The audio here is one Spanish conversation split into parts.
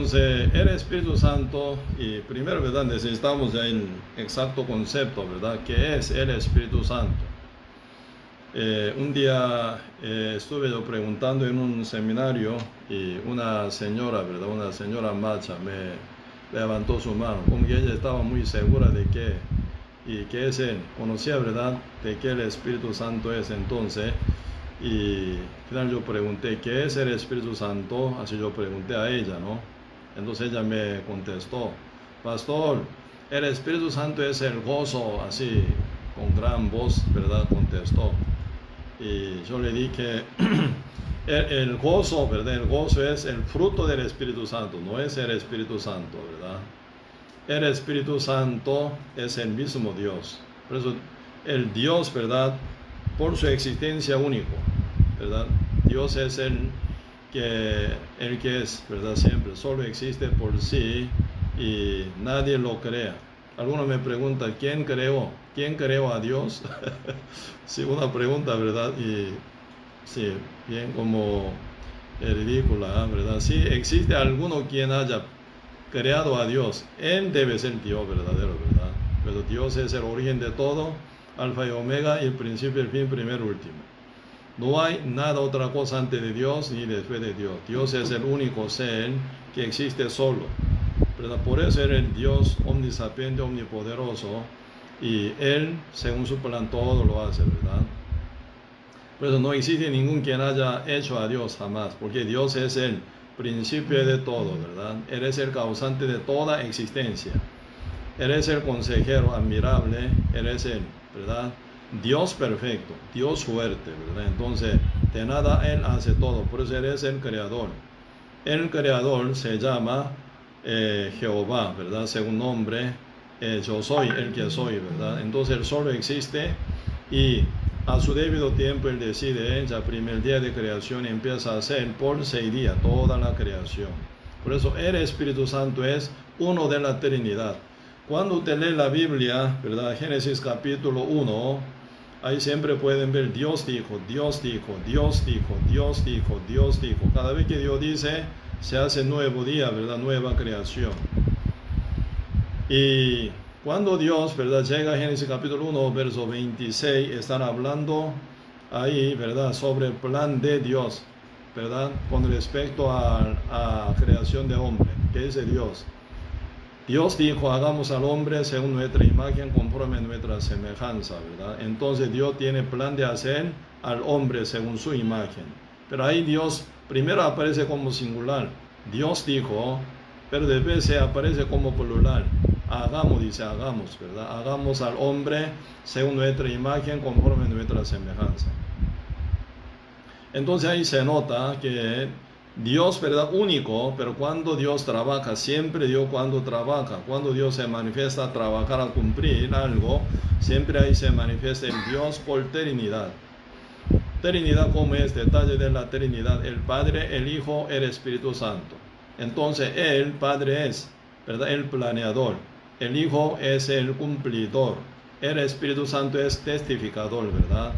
Entonces, el Espíritu Santo, y primero, ¿verdad? Necesitamos ya el exacto concepto, ¿verdad? ¿Qué es el Espíritu Santo? Un día estuve yo preguntando en un seminario y una señora, ¿verdad? Una señora macha me levantó su mano, como que ella estaba muy segura de que es él. Conocía, ¿verdad? De que el Espíritu Santo es entonces. Y al final yo pregunté, ¿qué es el Espíritu Santo? Así yo pregunté a ella, ¿no? Entonces ella me contestó, pastor, el Espíritu Santo es el gozo, así, con gran voz, ¿verdad? Contestó. Y yo le dije, el gozo, ¿verdad? El gozo es el fruto del Espíritu Santo, no es el Espíritu Santo, ¿verdad? El Espíritu Santo es el mismo Dios. Por eso, el Dios, ¿verdad? Por su existencia único, ¿verdad? Dios es el que es, ¿verdad? Siempre, solo existe por sí y nadie lo crea. Algunos me preguntan, ¿quién creó? ¿Quién creó a Dios? Sí, una pregunta, ¿verdad? Y sí, bien como ridícula, ¿verdad? Si existe alguno quien haya creado a Dios, Él debe ser Dios verdadero, ¿verdad? Pero Dios es el origen de todo, alfa y omega, y el principio y el fin, primero y último. No hay nada otra cosa antes de Dios ni después de Dios. Dios es el único ser que existe solo, ¿verdad? Por eso es el Dios omnisapiente, omnipoderoso, y Él, según su plan, todo lo hace, ¿verdad? Por eso no existe ningún quien haya hecho a Dios jamás, porque Dios es el principio de todo, ¿verdad? Él es el causante de toda existencia. Él es el consejero admirable, Él es el, ¿verdad? Dios perfecto, Dios fuerte, ¿verdad? Entonces, de nada Él hace todo, por eso Él es el creador. El creador se llama Jehová, ¿verdad? Según nombre, yo soy el que soy, ¿verdad? Entonces Él solo existe y a su debido tiempo Él decide, ya primer día de creación empieza a hacer por 6 días toda la creación. Por eso el Espíritu Santo es uno de la Trinidad. Cuando usted lee la Biblia, ¿verdad? Génesis capítulo 1, ahí siempre pueden ver Dios dijo, Dios dijo, Dios dijo, Dios dijo, Dios dijo. Cada vez que Dios dice, se hace nuevo día, ¿verdad? Nueva creación. Y cuando Dios, ¿verdad? Llega a Génesis capítulo 1, verso 26, están hablando ahí, ¿verdad? Sobre el plan de Dios, ¿verdad? Con respecto a creación de hombre. ¿Qué dice Dios? Dios dijo, hagamos al hombre según nuestra imagen, conforme a nuestra semejanza, ¿verdad? Entonces Dios tiene plan de hacer al hombre según su imagen. Pero ahí Dios primero aparece como singular. Dios dijo, pero después se aparece como plural. Hagamos, dice, hagamos, ¿verdad? Hagamos al hombre según nuestra imagen, conforme a nuestra semejanza. Entonces ahí se nota que Dios, ¿verdad? Único, pero cuando Dios trabaja, siempre Dios cuando trabaja, cuando Dios se manifiesta a trabajar, a cumplir algo, siempre ahí se manifiesta el Dios por Trinidad. Trinidad, como es detalle de la Trinidad, el Padre, el Hijo, el Espíritu Santo. Entonces el Padre es, ¿verdad? El planeador, el Hijo es el cumplidor, el Espíritu Santo es testificador, ¿verdad?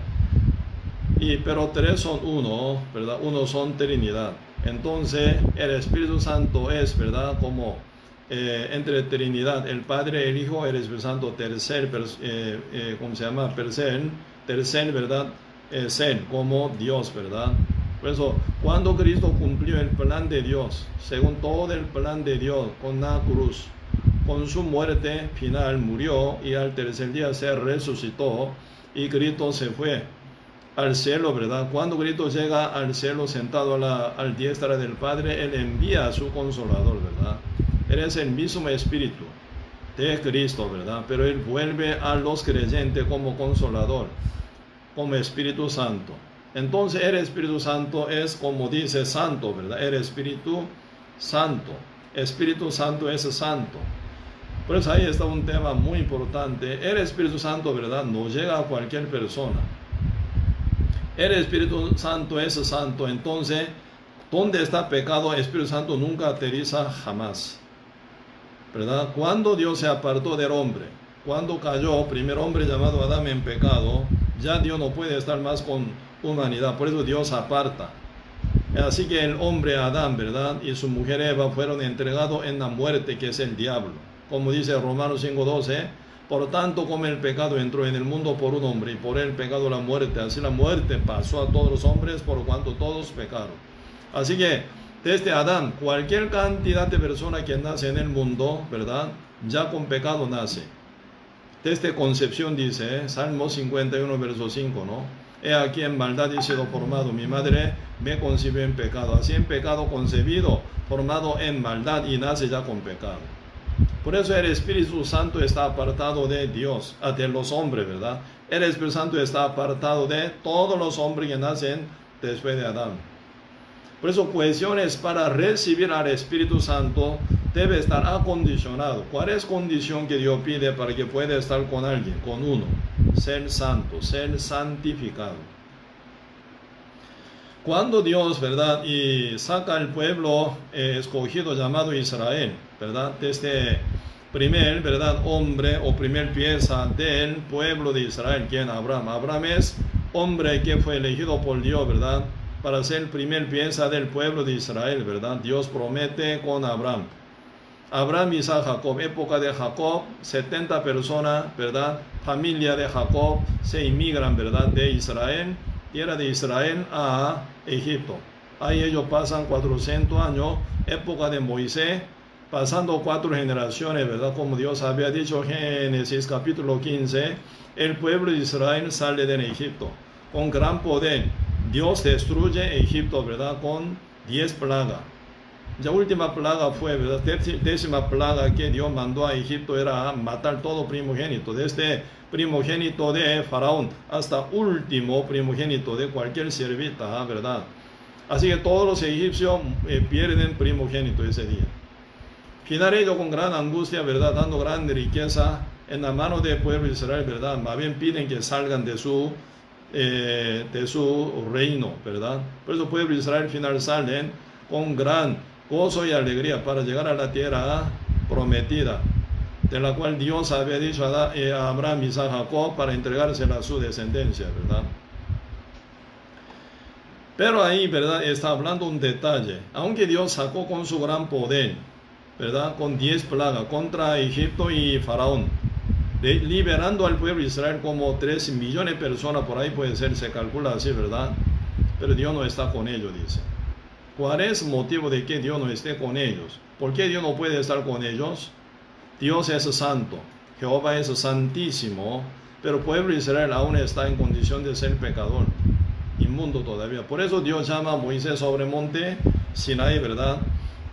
Pero tres son uno, ¿verdad? Uno son Trinidad. Entonces el Espíritu Santo es, ¿verdad? Como entre Trinidad, el Padre, el Hijo, el Espíritu Santo, tercer, ¿cómo se llama? Tercer, ¿verdad? Ser, como Dios, ¿verdad? Por eso, cuando Cristo cumplió el plan de Dios, según todo el plan de Dios, con la cruz, con su muerte final, murió y al tercer día se resucitó y Cristo se fue al cielo, ¿verdad? Cuando Cristo llega al cielo sentado al diestra del Padre, Él envía a su Consolador, ¿verdad? Él es el mismo Espíritu de Cristo, ¿verdad? Pero Él vuelve a los creyentes como Consolador, como Espíritu Santo. Entonces el Espíritu Santo es, como dice, santo, ¿verdad? El Espíritu Santo. Espíritu Santo es santo. Por eso ahí está un tema muy importante. El Espíritu Santo, ¿verdad? No llega a cualquier persona. El Espíritu Santo es santo, entonces, ¿dónde está pecado? El Espíritu Santo nunca aterriza jamás, ¿verdad? Cuando Dios se apartó del hombre, cuando cayó, primer hombre llamado Adán en pecado, ya Dios no puede estar más con humanidad, por eso Dios aparta. Así que el hombre Adán, ¿verdad? Y su mujer Eva fueron entregados en la muerte, que es el diablo. Como dice Romanos 5:12, por tanto como el pecado entró en el mundo por un hombre y por el pecado la muerte, así la muerte pasó a todos los hombres por cuanto todos pecaron. Así que desde Adán, cualquier cantidad de personas que nace en el mundo, ¿verdad? Ya con pecado nace. Desde concepción dice, Salmo 51, verso 5, ¿no? He aquí en maldad he sido formado, mi madre me concibió en pecado. Así en pecado concebido, formado en maldad y nace ya con pecado. Por eso el Espíritu Santo está apartado de Dios, de los hombres, ¿verdad? El Espíritu Santo está apartado de todos los hombres que nacen después de Adán. Por eso cuestiones para recibir al Espíritu Santo debe estar acondicionado. ¿Cuál es condición que Dios pide para que pueda estar con alguien, con uno? Ser santo, ser santificado. Cuando Dios, ¿verdad? Y saca al pueblo escogido llamado Israel, ¿verdad? Desde primer, ¿verdad? Hombre o primer pieza del pueblo de Israel, quien Abraham. Abraham es hombre que fue elegido por Dios, ¿verdad? Para ser primer pieza del pueblo de Israel, ¿verdad? Dios promete con Abraham. Abraham, Isaac, Jacob, época de Jacob, 70 personas, ¿verdad? Familia de Jacob se inmigran, ¿verdad? De Israel, tierra de Israel a Egipto. Ahí ellos pasan 400 años, época de Moisés, pasando 4 generaciones, ¿verdad? Como Dios había dicho en Génesis capítulo 15, el pueblo de Israel sale de Egipto con gran poder. Dios destruye Egipto, ¿verdad? Con 10 plagas. La última plaga fue, ¿verdad? Décima plaga que Dios mandó a Egipto era matar todo primogénito, desde primogénito de Faraón hasta último primogénito de cualquier siervita, ¿verdad? Así que todos los egipcios pierden primogénito ese día. Final ellos con gran angustia, ¿verdad? Dando gran riqueza en la mano del pueblo de Israel, ¿verdad? Más bien piden que salgan de su reino, ¿verdad? Por eso el pueblo de Israel al final salen con gran gozo y alegría para llegar a la tierra prometida, de la cual Dios había dicho a Abraham, Isaac, Jacob para entregársela a su descendencia, ¿verdad? Pero ahí, ¿verdad? Está hablando un detalle. Aunque Dios sacó con su gran poder, ¿verdad? Con 10 plagas contra Egipto y Faraón, liberando al pueblo de Israel como 3 millones de personas, por ahí puede ser, se calcula así, ¿verdad? Pero Dios no está con ellos, dice. ¿Cuál es el motivo de que Dios no esté con ellos? ¿Por qué Dios no puede estar con ellos? Dios es santo, Jehová es santísimo, pero el pueblo de Israel aún está en condición de ser pecador, inmundo todavía. Por eso Dios llama a Moisés sobre el monte Sinaí, ¿verdad?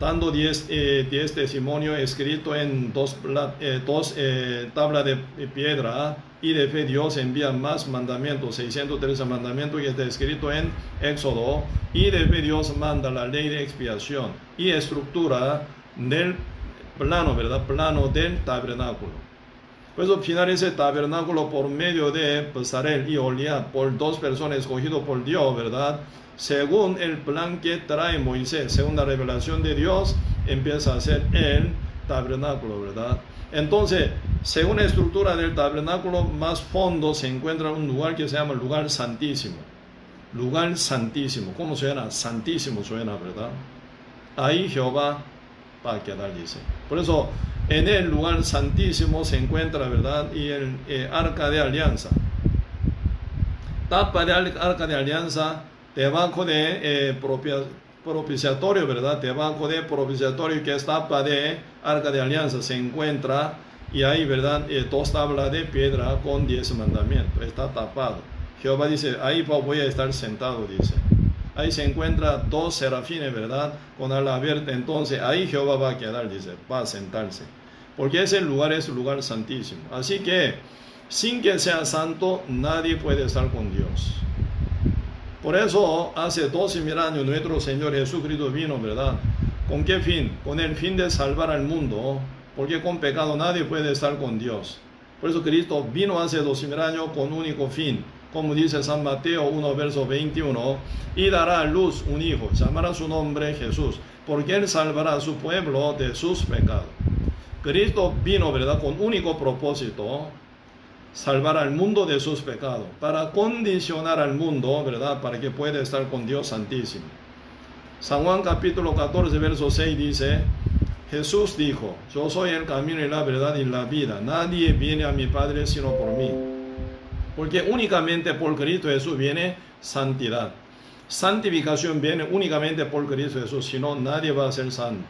Dando 10 testimonios escritos en dos tablas de piedra, y de fe Dios envía más mandamientos, 613 mandamientos que está escrito en Éxodo, y de fe Dios manda la ley de expiación y estructura del plano, ¿verdad? Plano del tabernáculo. Por eso finaliza el tabernáculo por medio de Bezalel y Oliab, por 2 personas escogidas por Dios, ¿verdad? Según el plan que trae Moisés, según la revelación de Dios, empieza a ser el tabernáculo, ¿verdad? Entonces, según la estructura del tabernáculo, más fondo se encuentra un lugar que se llama lugar santísimo. Lugar santísimo. ¿Cómo suena? Santísimo suena, ¿verdad? Ahí Jehová va a quedar, dice. Por eso, en el lugar santísimo se encuentra, ¿verdad? Y el arca de alianza. Tapa de arca de alianza debajo de propiciatorio, ¿verdad? Debajo de propiciatorio, que es tapa de arca de alianza, se encuentra, y ahí, ¿verdad? 2 tablas de piedra con 10 mandamientos. Está tapado. Jehová dice, ahí voy a estar sentado, dice. Ahí se encuentra 2 serafines, ¿verdad? Con ala abierta. Entonces ahí Jehová va a quedar, dice, va a sentarse. Porque ese lugar es un lugar santísimo. Así que, sin que sea santo, nadie puede estar con Dios. Por eso, hace 12,000 años, nuestro Señor Jesucristo vino, ¿verdad? ¿Con qué fin? Con el fin de salvar al mundo. Porque con pecado nadie puede estar con Dios. Por eso Cristo vino hace 12,000 años con un único fin. Como dice San Mateo 1, verso 21, y dará a luz un hijo, llamará su nombre Jesús, porque él salvará a su pueblo de sus pecados. Cristo vino, ¿verdad?, con único propósito, salvar al mundo de sus pecados, para condicionar al mundo, ¿verdad?, para que pueda estar con Dios Santísimo. San Juan capítulo 14, verso 6 dice, Jesús dijo, yo soy el camino y la verdad y la vida. Nadie viene a mi Padre sino por mí. Porque únicamente por Cristo Jesús viene santidad. Santificación viene únicamente por Cristo Jesús, si no nadie va a ser santo.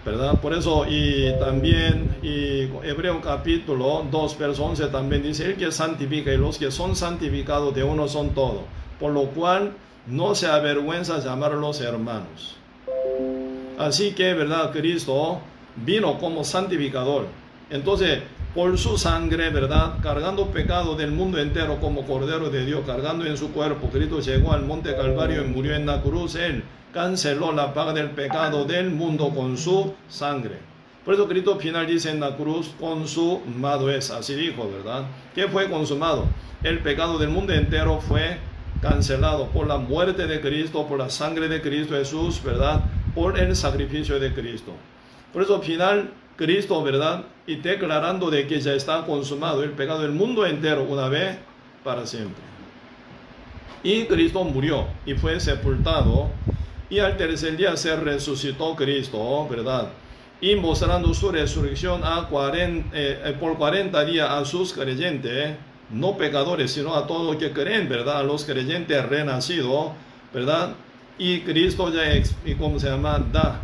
¿Verdad? Por eso, y también, Hebreo capítulo 2, verso 11 también dice, el que santifica y los que son santificados de uno son todos, por lo cual no se avergüenza llamarlos hermanos. Así que, ¿verdad? Cristo vino como santificador. Entonces, por su sangre, ¿verdad? Cargando pecado del mundo entero como Cordero de Dios, cargando en su cuerpo, Cristo llegó al monte Calvario y murió en la cruz. Él canceló la paga del pecado del mundo con su sangre. Por eso Cristo al final dice en la cruz, consumado es. Así dijo, ¿verdad? ¿Qué fue consumado? El pecado del mundo entero fue cancelado por la muerte de Cristo, por la sangre de Cristo Jesús, ¿verdad? Por el sacrificio de Cristo. Por eso al final Cristo, ¿verdad? Y declarando de que ya está consumado el pecado del mundo entero una vez para siempre. Y Cristo murió y fue sepultado. Y al tercer día se resucitó Cristo, ¿verdad? Y mostrando su resurrección por 40 días a sus creyentes, no pecadores, sino a todos los que creen, ¿verdad? A los creyentes renacidos, ¿verdad? Y Cristo ya, ¿cómo se llama? Da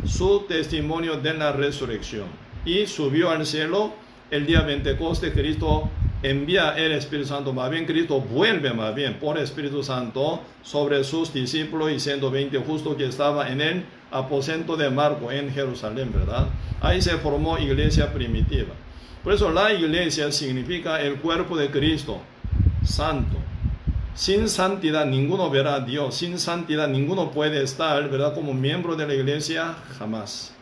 su testimonio de la resurrección. Y subió al cielo el día Pentecostés. Cristo envía el Espíritu Santo, más bien Cristo vuelve más bien por Espíritu Santo sobre sus discípulos y 120 justos que estaba en el aposento de Marco en Jerusalén, ¿verdad? Ahí se formó iglesia primitiva. Por eso la iglesia significa el cuerpo de Cristo, santo. Sin santidad ninguno verá a Dios, sin santidad ninguno puede estar, ¿verdad? Como miembro de la iglesia, jamás.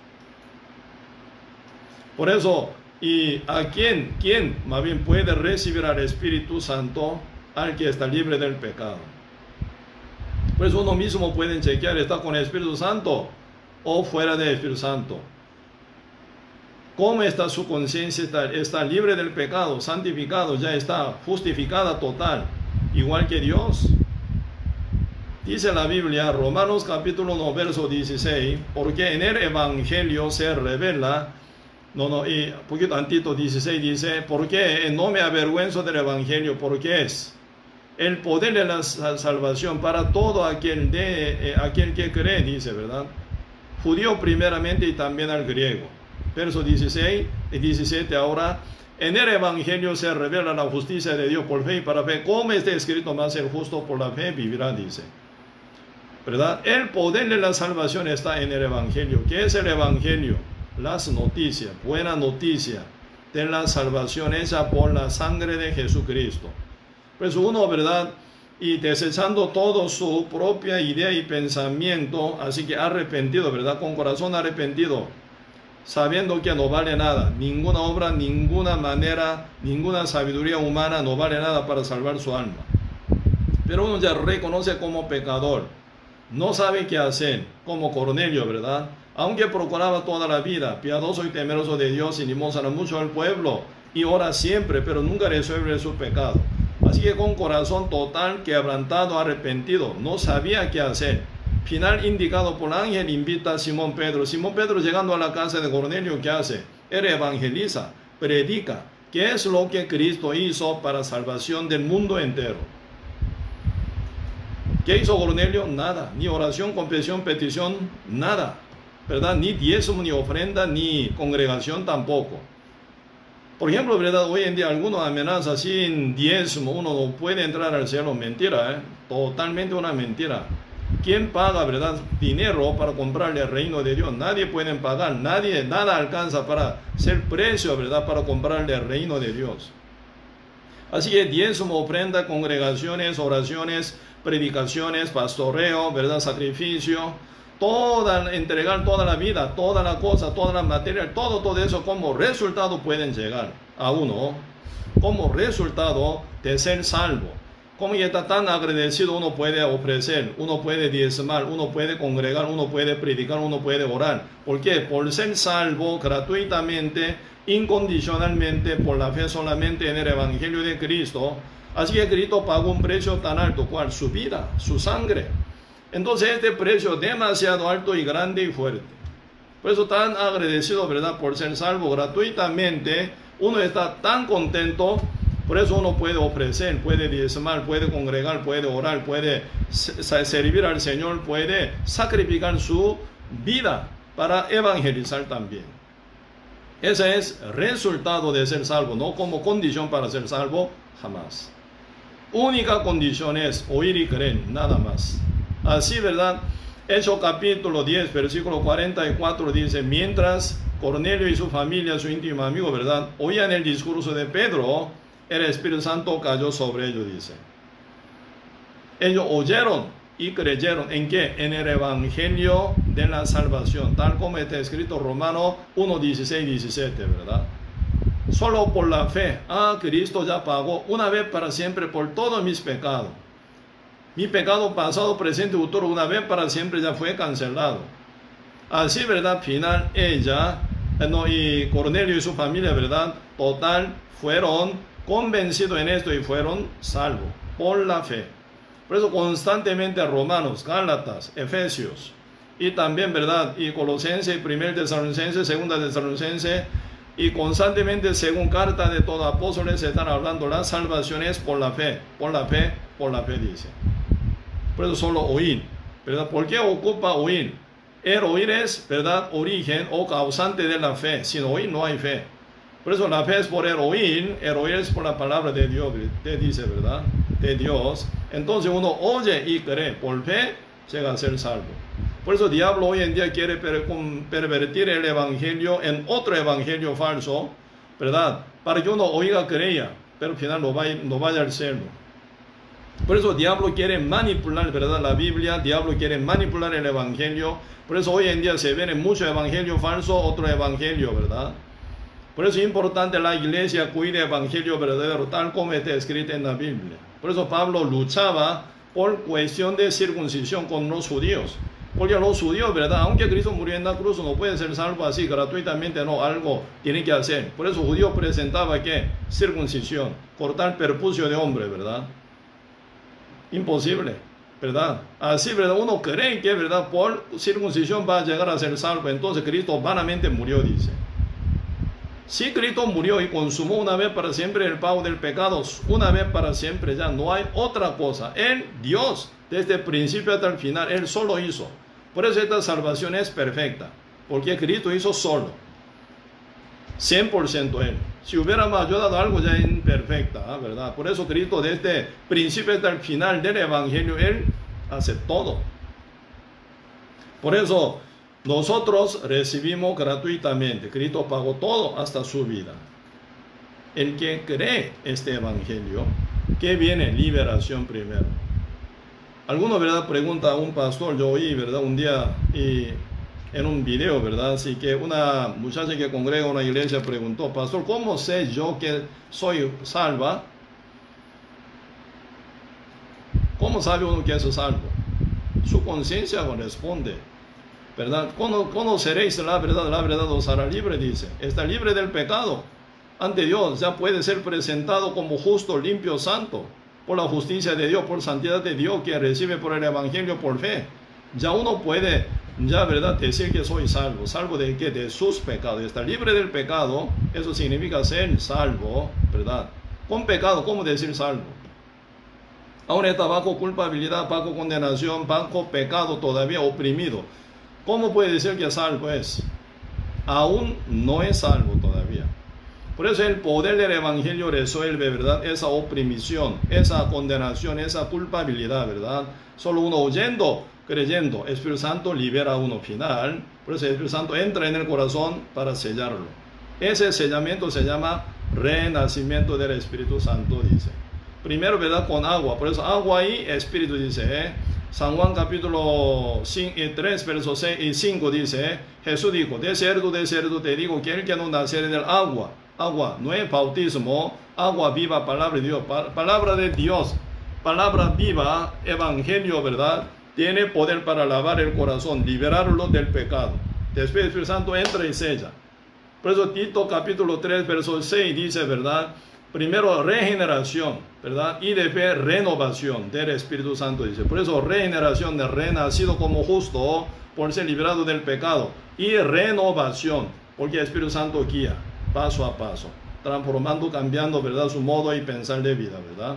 Por eso, ¿y a quién más bien puede recibir al Espíritu Santo? Al que está libre del pecado. Pues uno mismo puede chequear, ¿está con el Espíritu Santo o fuera del Espíritu Santo? ¿Cómo está su conciencia? Está libre del pecado, santificado, ya está justificada total, igual que Dios. Dice la Biblia, Romanos capítulo 1, verso 16, porque en el Evangelio se revela, y un poquito antito 16 dice, porque no me avergüenzo del Evangelio, porque es el poder de la salvación para todo aquel que cree, dice, ¿verdad? Judío primeramente y también al griego. Verso 16 y 17 ahora, en el Evangelio se revela la justicia de Dios por fe y para fe. Como está escrito, más el justo por la fe vivirá, dice. ¿Verdad? El poder de la salvación está en el Evangelio. ¿Qué es el Evangelio? Las noticias, buena noticia de la salvación hecha por la sangre de Jesucristo. Pues uno, ¿verdad? Y desechando todo su propia idea y pensamiento, así que arrepentido, ¿verdad? Con corazón arrepentido, sabiendo que no vale nada, ninguna obra, ninguna manera, ninguna sabiduría humana no vale nada para salvar su alma. Pero uno ya reconoce como pecador, no sabe qué hacer, como Cornelio, ¿verdad? Aunque procuraba toda la vida, piadoso y temeroso de Dios y limosna mucho al pueblo, y ora siempre, pero nunca resuelve su pecado. Así que con corazón total, quebrantado, arrepentido, no sabía qué hacer. Final indicado por el ángel, invita a Simón Pedro. Simón Pedro, llegando a la casa de Cornelio, ¿qué hace? Él evangeliza, predica. ¿Qué es lo que Cristo hizo para salvación del mundo entero? ¿Qué hizo Cornelio? Nada. Ni oración, confesión, petición, nada. ¿Verdad? Ni diezmo, ni ofrenda, ni congregación tampoco. Por ejemplo, ¿verdad? Hoy en día algunos amenazan sin diezmo, uno no puede entrar al cielo. Mentira, ¿eh? Totalmente una mentira. ¿Quién paga, verdad, dinero para comprarle el reino de Dios? Nadie puede pagar, nada alcanza para ser precio, verdad, para comprarle el reino de Dios. Así que diezmo, ofrenda, congregaciones, oraciones, predicaciones, pastoreo, verdad, sacrificio, entregar toda la vida, toda la cosa, toda la materia, todo eso como resultado pueden llegar a uno, como resultado de ser salvo. Como ya está tan agradecido, uno puede ofrecer, uno puede diezmar, uno puede congregar, uno puede predicar, uno puede orar. ¿Por qué? Por ser salvo gratuitamente, incondicionalmente, por la fe solamente en el Evangelio de Cristo. Así que Cristo pagó un precio tan alto, ¿cuál? Su vida, su sangre. Entonces este precio es demasiado alto y grande y fuerte. Por eso tan agradecido, ¿verdad? Por ser salvo gratuitamente. Uno está tan contento. Por eso uno puede ofrecer, puede diezmar, puede congregar, puede orar, puede servir al Señor, puede sacrificar su vida para evangelizar también. Ese es el resultado de ser salvo, no como condición para ser salvo, jamás. Única condición es oír y creer, nada más. Así, ¿verdad? Hechos capítulo 10, versículo 44 dice, mientras Cornelio y su familia, su íntimo amigo, ¿verdad?, oían el discurso de Pedro, el Espíritu Santo cayó sobre ellos, dice. Ellos oyeron y creyeron, ¿en qué? En el Evangelio de la salvación, tal como está escrito Romanos 1, 16, 17, ¿verdad? Solo por la fe, Cristo ya pagó una vez para siempre por todos mis pecados. Mi pecado pasado, presente y futuro, una vez para siempre ya fue cancelado. Así, ¿verdad? Final, ella, y Cornelio y su familia, ¿verdad? Total, fueron convencidos en esto y fueron salvos por la fe. Por eso constantemente Romanos, Gálatas, Efesios y también, ¿verdad?, y Colosenses, 1 Tesalonicenses, 2 Tesalonicenses, y constantemente según carta de todos apóstoles se están hablando, la salvación es por la fe, por la fe, por la fe, dice. Por eso solo oír, ¿verdad? ¿Por qué ocupa oír? El oír es, ¿verdad?, origen o causante de la fe. Sin oír no hay fe. Por eso la fe es por el oír es por la palabra de Dios, te dice, ¿verdad?, de Dios. Entonces uno oye y cree, por fe llega a ser salvo. Por eso el diablo hoy en día quiere pervertir el evangelio en otro evangelio falso, ¿verdad?, para que uno oiga, crea, pero al final no vaya al cielo. Por eso el diablo quiere manipular, ¿verdad?, la Biblia, el diablo quiere manipular el evangelio. Por eso hoy en día se ven mucho evangelio falso, otro evangelio, ¿verdad? Por eso es importante la iglesia cuide el evangelio verdadero, tal como está escrito en la Biblia. Por eso Pablo luchaba por cuestión de circuncisión con los judíos. Porque los judíos, ¿verdad?, aunque Cristo murió en la cruz, no puede ser salvo así gratuitamente, no, algo tiene que hacer. Por eso judío presentaba ¿qué? Circuncisión, cortar perpucio de hombre, ¿verdad? Imposible, ¿verdad? Así, ¿verdad? Uno cree que, ¿verdad?, por circuncisión va a llegar a ser salvo. Entonces Cristo vanamente murió, dice. Si Cristo murió y consumó una vez para siempre el pago del pecado, una vez para siempre, ya no hay otra cosa. Él, Dios, desde el principio hasta el final, Él solo hizo. Por eso esta salvación es perfecta, porque Cristo hizo solo. 100% Él. Si hubiéramos ayudado algo ya imperfecta, ¿verdad? Por eso Cristo desde el principio hasta el final del Evangelio, Él hace todo. Por eso nosotros recibimos gratuitamente. Cristo pagó todo hasta su vida. El que cree este evangelio, ¿qué viene? Liberación primero. Algunos, ¿verdad?, pregunta a un pastor, yo oí, ¿verdad?, un día y en un video, ¿verdad?, así que una muchacha que congrega en una iglesia preguntó, pastor, ¿cómo sé yo que soy salva? ¿Cómo sabe uno que es salvo? Su conciencia corresponde, ¿verdad? Conoceréis la verdad os hará libre, dice. Está libre del pecado. Ante Dios ya puede ser presentado como justo, limpio, santo, por la justicia de Dios, por santidad de Dios que recibe por el evangelio por fe. Ya uno puede, ya, ¿verdad?, decir que soy salvo. ¿Salvo de qué? De sus pecados. Está libre del pecado, eso significa ser salvo, ¿verdad? Con pecado, ¿cómo decir salvo? Ahora está bajo culpabilidad, bajo condenación, bajo pecado, todavía oprimido. ¿Cómo puede decir que salvo es? Aún no es salvo todavía. Por eso el poder del evangelio resuelve, ¿verdad?, esa oprimión, esa condenación, esa culpabilidad, ¿verdad? Solo uno oyendo, creyendo, el Espíritu Santo libera a uno final. Por eso el Espíritu Santo entra en el corazón para sellarlo. Ese sellamiento se llama renacimiento del Espíritu Santo, dice. Primero, ¿verdad?, con agua. Por eso agua y espíritu, dice, San Juan capítulo 3, versos 6 y 5 dice, Jesús dijo, de cierto te digo que el que no naciere del agua no es bautismo, agua viva, palabra de Dios, palabra de Dios, palabra viva, evangelio, ¿verdad?, tiene poder para lavar el corazón, liberarlo del pecado. Después el Espíritu Santo entra y sella. Por eso Tito capítulo 3, verso 6 dice, ¿verdad?, primero regeneración, ¿verdad? Y después renovación del Espíritu Santo, dice. Por eso regeneración de renacido como justo por ser liberado del pecado. Y renovación, porque el Espíritu Santo guía paso a paso, transformando, cambiando, ¿verdad? Su modo de pensar de vida, ¿verdad?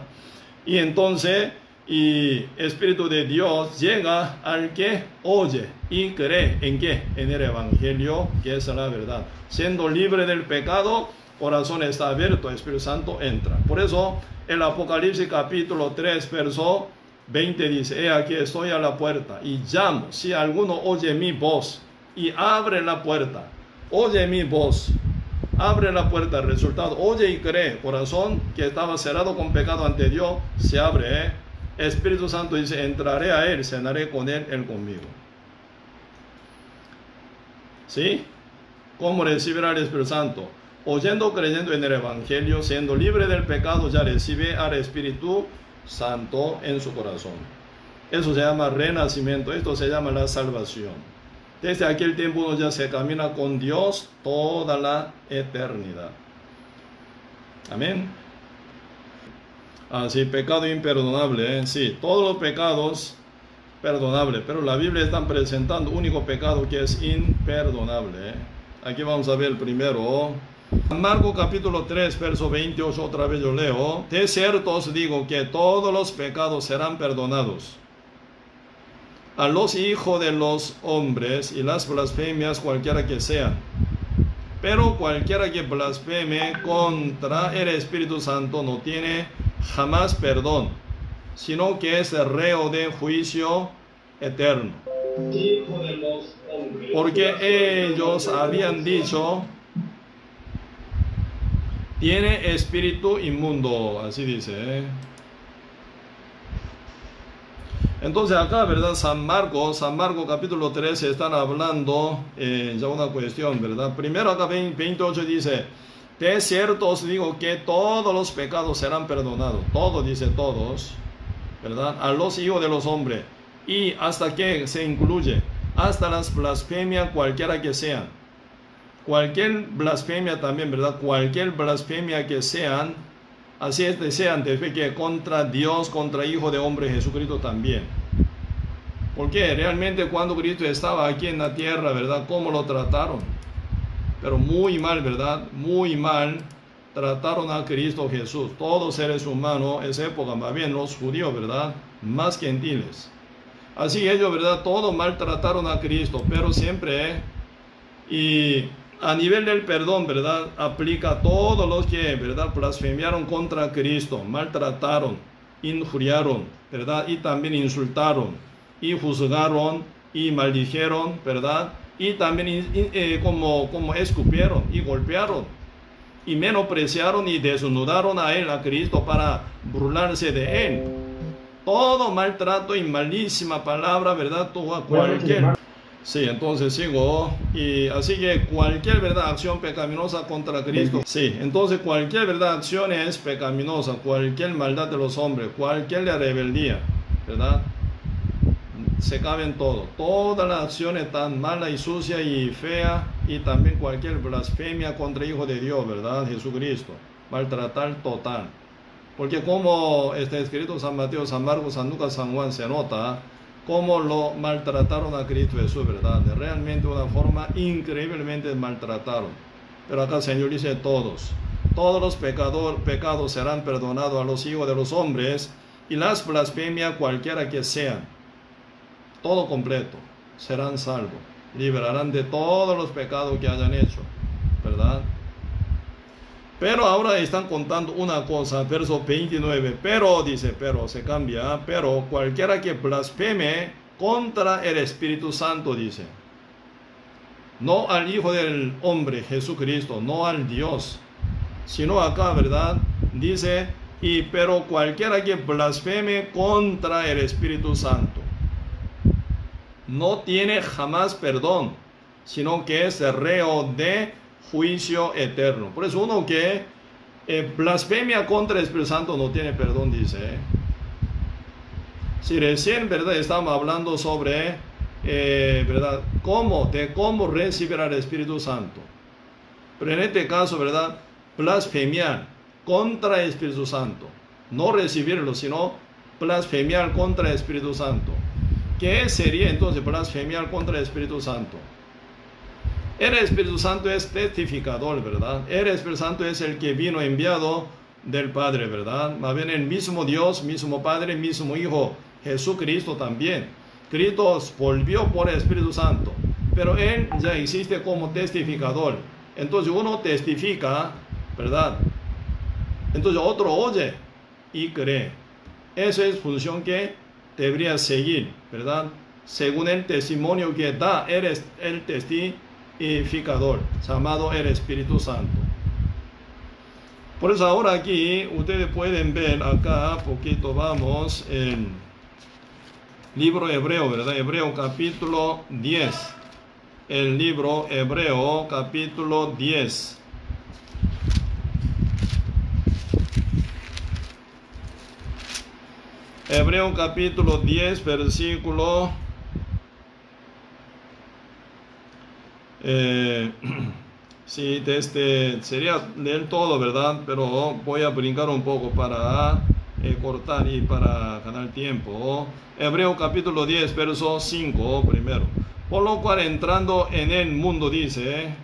Y entonces, y Espíritu de Dios llega al que oye y cree. ¿En qué? En el Evangelio, que es la verdad. Siendo libre del pecado, corazón está abierto, el Espíritu Santo entra. Por eso, el Apocalipsis capítulo 3, verso 20 dice: he aquí estoy a la puerta y llamo. Si alguno oye mi voz y abre la puerta, oye mi voz, abre la puerta, resultado, oye y cree, corazón que estaba cerrado con pecado ante Dios, se abre, Espíritu Santo dice: entraré a él, cenaré con él, él conmigo. ¿Sí? ¿Cómo recibirá el Espíritu Santo? Oyendo, creyendo en el Evangelio, siendo libre del pecado, ya recibe al Espíritu Santo en su corazón. Eso se llama renacimiento, esto se llama la salvación. Desde aquel tiempo uno ya se camina con Dios toda la eternidad. Amén. Sí, pecado imperdonable, sí, todos los pecados perdonables, pero la Biblia está presentando un único pecado que es imperdonable. Aquí vamos a ver el primero. Marcos capítulo 3, verso 28, otra vez yo leo: de cierto os digo que todos los pecados serán perdonados a los hijos de los hombres y las blasfemias cualquiera que sean. Pero cualquiera que blasfeme contra el Espíritu Santo no tiene jamás perdón, sino que es el reo de juicio eterno. Porque ellos habían dicho: tiene espíritu inmundo, así dice. Entonces acá, ¿verdad? San Marcos capítulo 13 están hablando ya una cuestión, ¿verdad? Primero acá 28 dice: de cierto os digo que todos los pecados serán perdonados. Todos, dice todos, ¿verdad? A los hijos de los hombres. Y hasta que se incluye, hasta las blasfemias cualquiera que sean. Cualquier blasfemia también, ¿verdad? Cualquier blasfemia que sean, así es, desean de fe que contra Dios, contra Hijo de Hombre Jesucristo también. Porque realmente cuando Cristo estaba aquí en la tierra, ¿verdad? ¿Cómo lo trataron? Pero muy mal, ¿verdad? Muy mal trataron a Cristo Jesús. Todos seres humanos, en esa época, más bien los judíos, ¿verdad? Más gentiles. Así ellos, ¿verdad? Todos maltrataron a Cristo, pero siempre, y a nivel del perdón, ¿verdad? Aplica a todos los que, ¿verdad? Blasfemiaron contra Cristo, maltrataron, injuriaron, ¿verdad? Y también insultaron, y juzgaron, y maldijeron, ¿verdad? Y también como escupieron y golpearon, y menospreciaron y desnudaron a él, a Cristo, para burlarse de él. Todo maltrato y malísima palabra, ¿verdad? Todo cualquier... Sí, entonces sigo. Y así que cualquier, ¿verdad? Acción pecaminosa contra Cristo. Sí, entonces cualquier, ¿verdad? Acción es pecaminosa. Cualquier maldad de los hombres, cualquier rebeldía, ¿verdad? Se cabe en todo. Todas las acciones tan mala y sucia y fea, y también cualquier blasfemia contra el Hijo de Dios, ¿verdad? Jesucristo. Maltratar total. Porque como está escrito San Mateo, San Marcos, San Lucas, San Juan, se nota cómo lo maltrataron a Cristo Jesús, ¿verdad? De realmente una forma increíblemente maltrataron. Pero acá el Señor dice todos los pecados serán perdonados a los hijos de los hombres, y las blasfemias cualquiera que sean, todo completo, serán salvos, liberarán de todos los pecados que hayan hecho, ¿verdad? Pero ahora están contando una cosa, verso 29, pero, dice, pero, se cambia, pero cualquiera que blasfeme contra el Espíritu Santo, dice, no al Hijo del Hombre, Jesucristo, no al Dios, sino acá, ¿verdad? Dice, pero cualquiera que blasfeme contra el Espíritu Santo, no tiene jamás perdón, sino que es el reo de juicio eterno. Por eso uno que blasfemia contra el Espíritu Santo no tiene perdón, dice. Si recién, ¿verdad? Estamos hablando sobre, ¿verdad? Cómo recibir al Espíritu Santo. Pero en este caso, ¿verdad? Blasfemiar contra el Espíritu Santo. No recibirlo, sino blasfemiar contra el Espíritu Santo. ¿Qué sería entonces blasfemiar contra el Espíritu Santo? El Espíritu Santo es testificador, ¿verdad? El Espíritu Santo es el que vino enviado del Padre, ¿verdad? Más bien el mismo Dios, mismo Padre, mismo Hijo, Jesucristo también. Cristo volvió por el Espíritu Santo, pero Él ya existe como testificador. Entonces uno testifica, ¿verdad? Entonces otro oye y cree. Esa es función que debería seguir, ¿verdad? Según el testimonio que da el testificador, llamado el Espíritu Santo. Por eso ahora aquí ustedes pueden ver acá, poquito vamos, en libro hebreo, ¿verdad? Hebreo capítulo 10. El libro Hebreo capítulo 10. Hebreo capítulo 10, versículo... sí, sería del todo, ¿verdad? Pero voy a brincar un poco para cortar y para ganar tiempo. Hebreo capítulo 10, verso 5 primero. Por lo cual entrando en el mundo dice,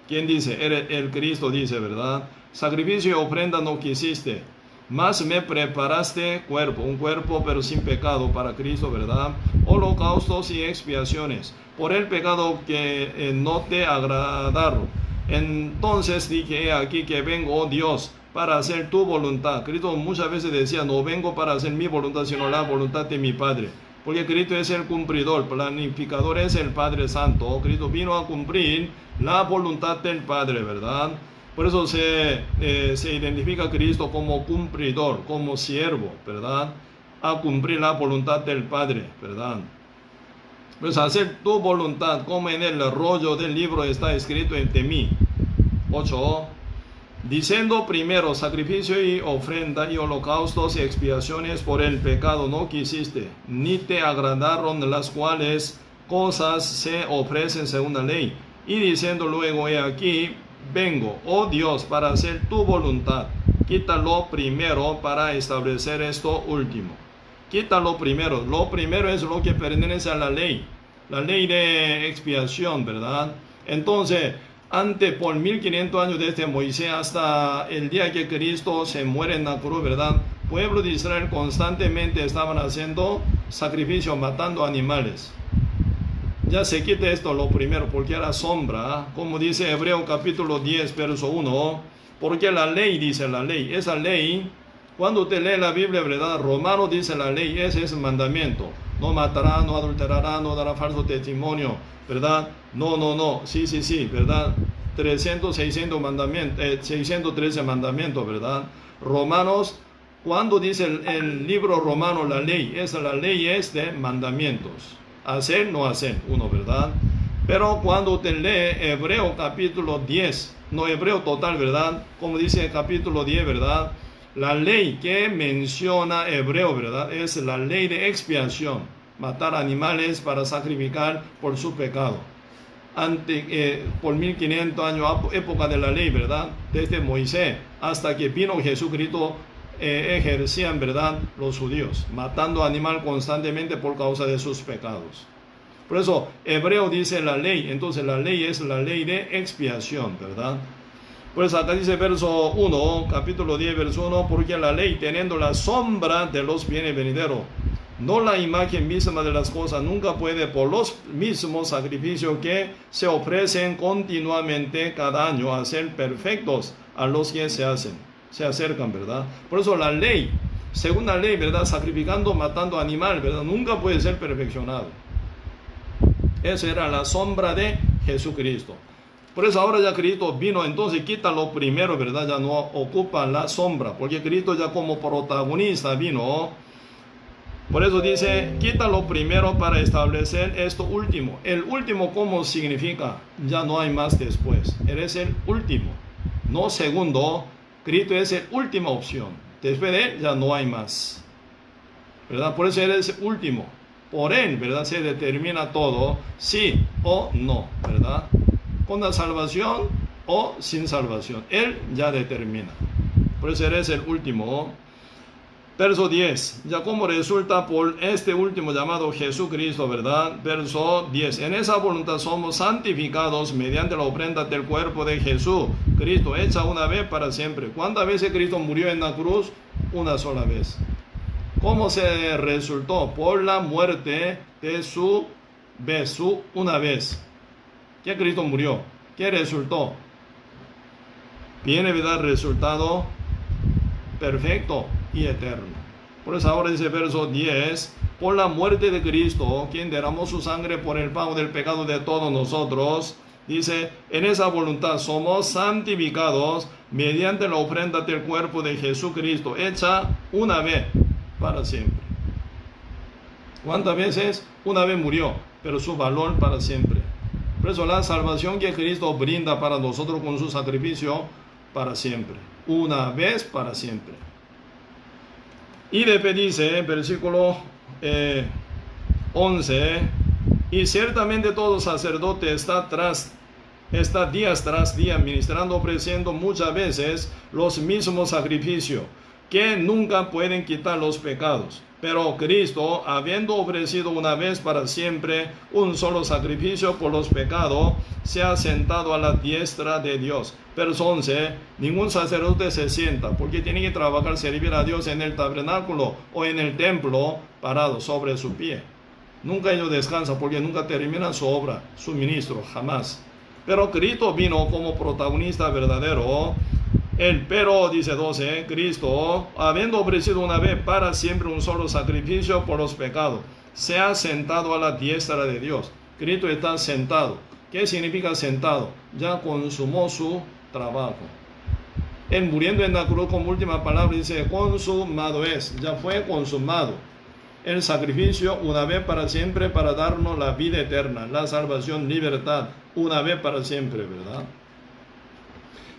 ¿quién dice? El Cristo dice, ¿verdad? Sacrificio y ofrenda no quisiste, mas me preparaste cuerpo, un cuerpo pero sin pecado para Cristo, ¿verdad? Holocaustos y expiaciones por el pecado que no te agradaron. Entonces dije, he aquí que vengo, oh Dios, para hacer tu voluntad. Cristo muchas veces decía, no vengo para hacer mi voluntad, sino la voluntad de mi Padre. Porque Cristo es el cumplidor, planificador es el Padre Santo. Cristo vino a cumplir la voluntad del Padre, ¿verdad? Por eso se identifica a Cristo como cumplidor, como siervo, ¿verdad? A cumplir la voluntad del Padre, ¿verdad? Pues hacer tu voluntad, como en el rollo del libro está escrito entre mí. 8. Diciendo primero, sacrificio y ofrenda y holocaustos y expiaciones por el pecado no quisiste, ni te agradaron las cuales cosas se ofrecen según la ley. Y diciendo luego, he aquí, vengo, oh Dios, para hacer tu voluntad. Quítalo primero para establecer esto último. Quítalo primero. Lo primero es lo que pertenece a la ley de expiación, ¿verdad? Entonces, por 1500 años desde Moisés hasta el día que Cristo se muere en la cruz, ¿verdad? El pueblo de Israel constantemente estaban haciendo sacrificio, matando animales. Ya se quita esto lo primero, porque era sombra, como dice Hebreo capítulo 10, verso 1, porque la ley dice la ley, esa ley, cuando usted lee la Biblia, ¿verdad? Romano dice la ley, ese es el mandamiento, no matará, no adulterará, no dará falso testimonio, ¿verdad? No, sí, ¿verdad? 613 mandamientos, ¿verdad? Romanos, cuando dice el libro romano la ley es de mandamientos. Hacer, no hacer, uno, ¿verdad? Pero cuando usted lee Hebreo capítulo 10, no Hebreo total, ¿verdad? Como dice el capítulo 10, ¿verdad? La ley que menciona Hebreo, ¿verdad? Es la ley de expiación. Matar animales para sacrificar por su pecado. Por 1500 años, época de la ley, ¿verdad? Desde Moisés hasta que vino Jesucristo, ejercían, ¿verdad? Los judíos, matando animal constantemente por causa de sus pecados. Por eso, Hebreo dice la ley, entonces la ley es la ley de expiación, ¿verdad? Pues acá dice verso 1, capítulo 10, verso 1, porque la ley, teniendo la sombra de los bienes venideros, no la imagen misma de las cosas, nunca puede por los mismos sacrificios que se ofrecen continuamente cada año hacer perfectos a los que se acercan, ¿verdad? Por eso la ley, según la ley, ¿verdad? Sacrificando, matando animal, ¿verdad? Nunca puede ser perfeccionado. Esa era la sombra de Jesucristo. Por eso ahora ya Cristo vino, entonces quita lo primero, ¿verdad? Ya no ocupa la sombra, porque Cristo ya como protagonista vino. Por eso dice, quita lo primero para establecer esto último. El último, ¿cómo significa? Ya no hay más después. Él es el último, no segundo. Cristo es la última opción. Después de él ya no hay más, ¿verdad? Por eso él es el último. Por él, ¿verdad? Se determina todo, sí o no, ¿verdad? Con la salvación o sin salvación. Él ya determina. Por eso eres el último. Verso 10, ya como resulta por este último llamado Jesucristo, ¿verdad? Verso 10, en esa voluntad somos santificados mediante la ofrenda del cuerpo de Jesucristo, hecha una vez para siempre. ¿Cuántas veces Cristo murió en la cruz? Una sola vez. ¿Cómo se resultó? Por la muerte de su vez, una vez. ¿Qué Cristo murió? ¿Qué resultó? Viene, ¿verdad? Resultado perfecto y eterno. Por eso ahora dice verso 10, por la muerte de Cristo, quien derramó su sangre por el pago del pecado de todos nosotros, dice, en esa voluntad somos santificados mediante la ofrenda del cuerpo de Jesucristo, hecha una vez para siempre. ¿Cuántas veces? Una vez murió, pero su valor para siempre. Por eso la salvación que Cristo brinda para nosotros con su sacrificio para siempre. Una vez para siempre. Y después dice, versículo 11, y ciertamente todo sacerdote está días tras día ministrando, ofreciendo muchas veces los mismos sacrificios, que nunca pueden quitar los pecados. Pero Cristo, habiendo ofrecido una vez para siempre un solo sacrificio por los pecados, se ha sentado a la diestra de Dios. Verso 11, ningún sacerdote se sienta, porque tiene que trabajar, servir a Dios en el tabernáculo o en el templo, parado sobre su pie. Nunca ellos descansan, porque nunca terminan su obra, su ministro, jamás. Pero Cristo vino como protagonista verdadero. Pero, dice 12, Cristo, habiendo ofrecido una vez para siempre un solo sacrificio por los pecados, se ha sentado a la diestra de Dios. Cristo está sentado. ¿Qué significa sentado? Ya consumó su trabajo. Él muriendo en la cruz como última palabra dice, consumado es, ya fue consumado. El sacrificio una vez para siempre para darnos la vida eterna, la salvación, libertad, una vez para siempre, ¿verdad?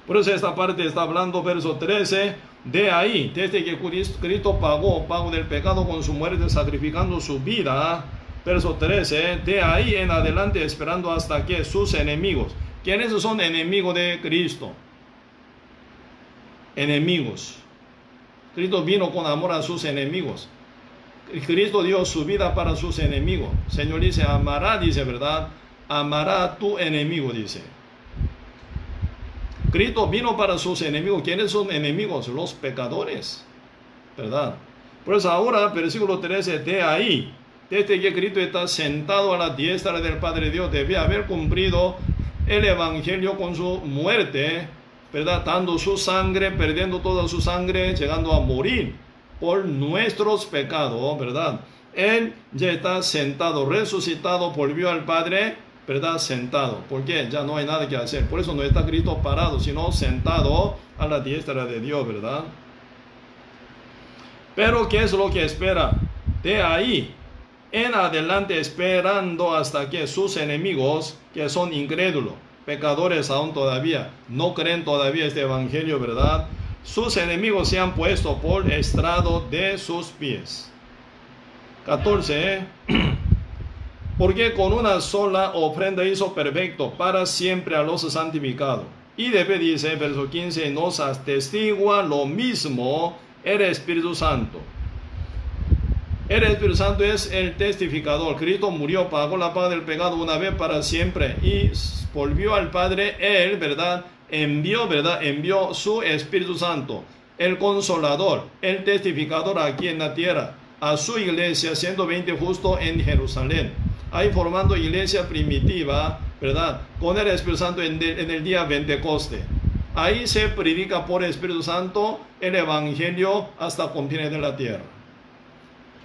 Por eso esta parte está hablando, verso 13, de ahí, desde que Cristo pagó pago del pecado con su muerte, sacrificando su vida, verso 13, de ahí en adelante esperando hasta que sus enemigos, ¿quiénes son enemigos de Cristo? Enemigos. Cristo vino con amor a sus enemigos. Cristo dio su vida para sus enemigos. Señor dice, amará, dice, ¿verdad? Amará a tu enemigo, dice. Cristo vino para sus enemigos. ¿Quiénes son enemigos? Los pecadores, ¿verdad? Por eso ahora, versículo 13, de ahí, desde que Cristo está sentado a la diestra del Padre Dios, debe haber cumplido el Evangelio con su muerte, ¿verdad? Dando su sangre, perdiendo toda su sangre, llegando a morir por nuestros pecados, ¿verdad? Él ya está sentado, resucitado, volvió al Padre, ¿verdad? Sentado. ¿Por qué? Ya no hay nada que hacer. Por eso no está Cristo parado, sino sentado a la diestra de Dios, ¿verdad? Pero ¿qué es lo que espera? De ahí en adelante, esperando hasta que sus enemigos, que son incrédulos, pecadores aún todavía, no creen todavía este evangelio, ¿verdad? Sus enemigos se han puesto por estrado de sus pies. 14, porque con una sola ofrenda hizo perfecto para siempre a los santificados. Y después dice, verso 15, nos atestigua lo mismo el Espíritu Santo. El Espíritu Santo es el testificador. Cristo murió, pagó la paga del pecado una vez para siempre y volvió al Padre. Él, ¿verdad? Envió su Espíritu Santo, el Consolador, el testificador aquí en la tierra, a su iglesia, 120 justo en Jerusalén. Ahí formando iglesia primitiva, ¿verdad? Con el Espíritu Santo en el día Pentecoste. Ahí se predica por el Espíritu Santo el Evangelio hasta confines de la tierra,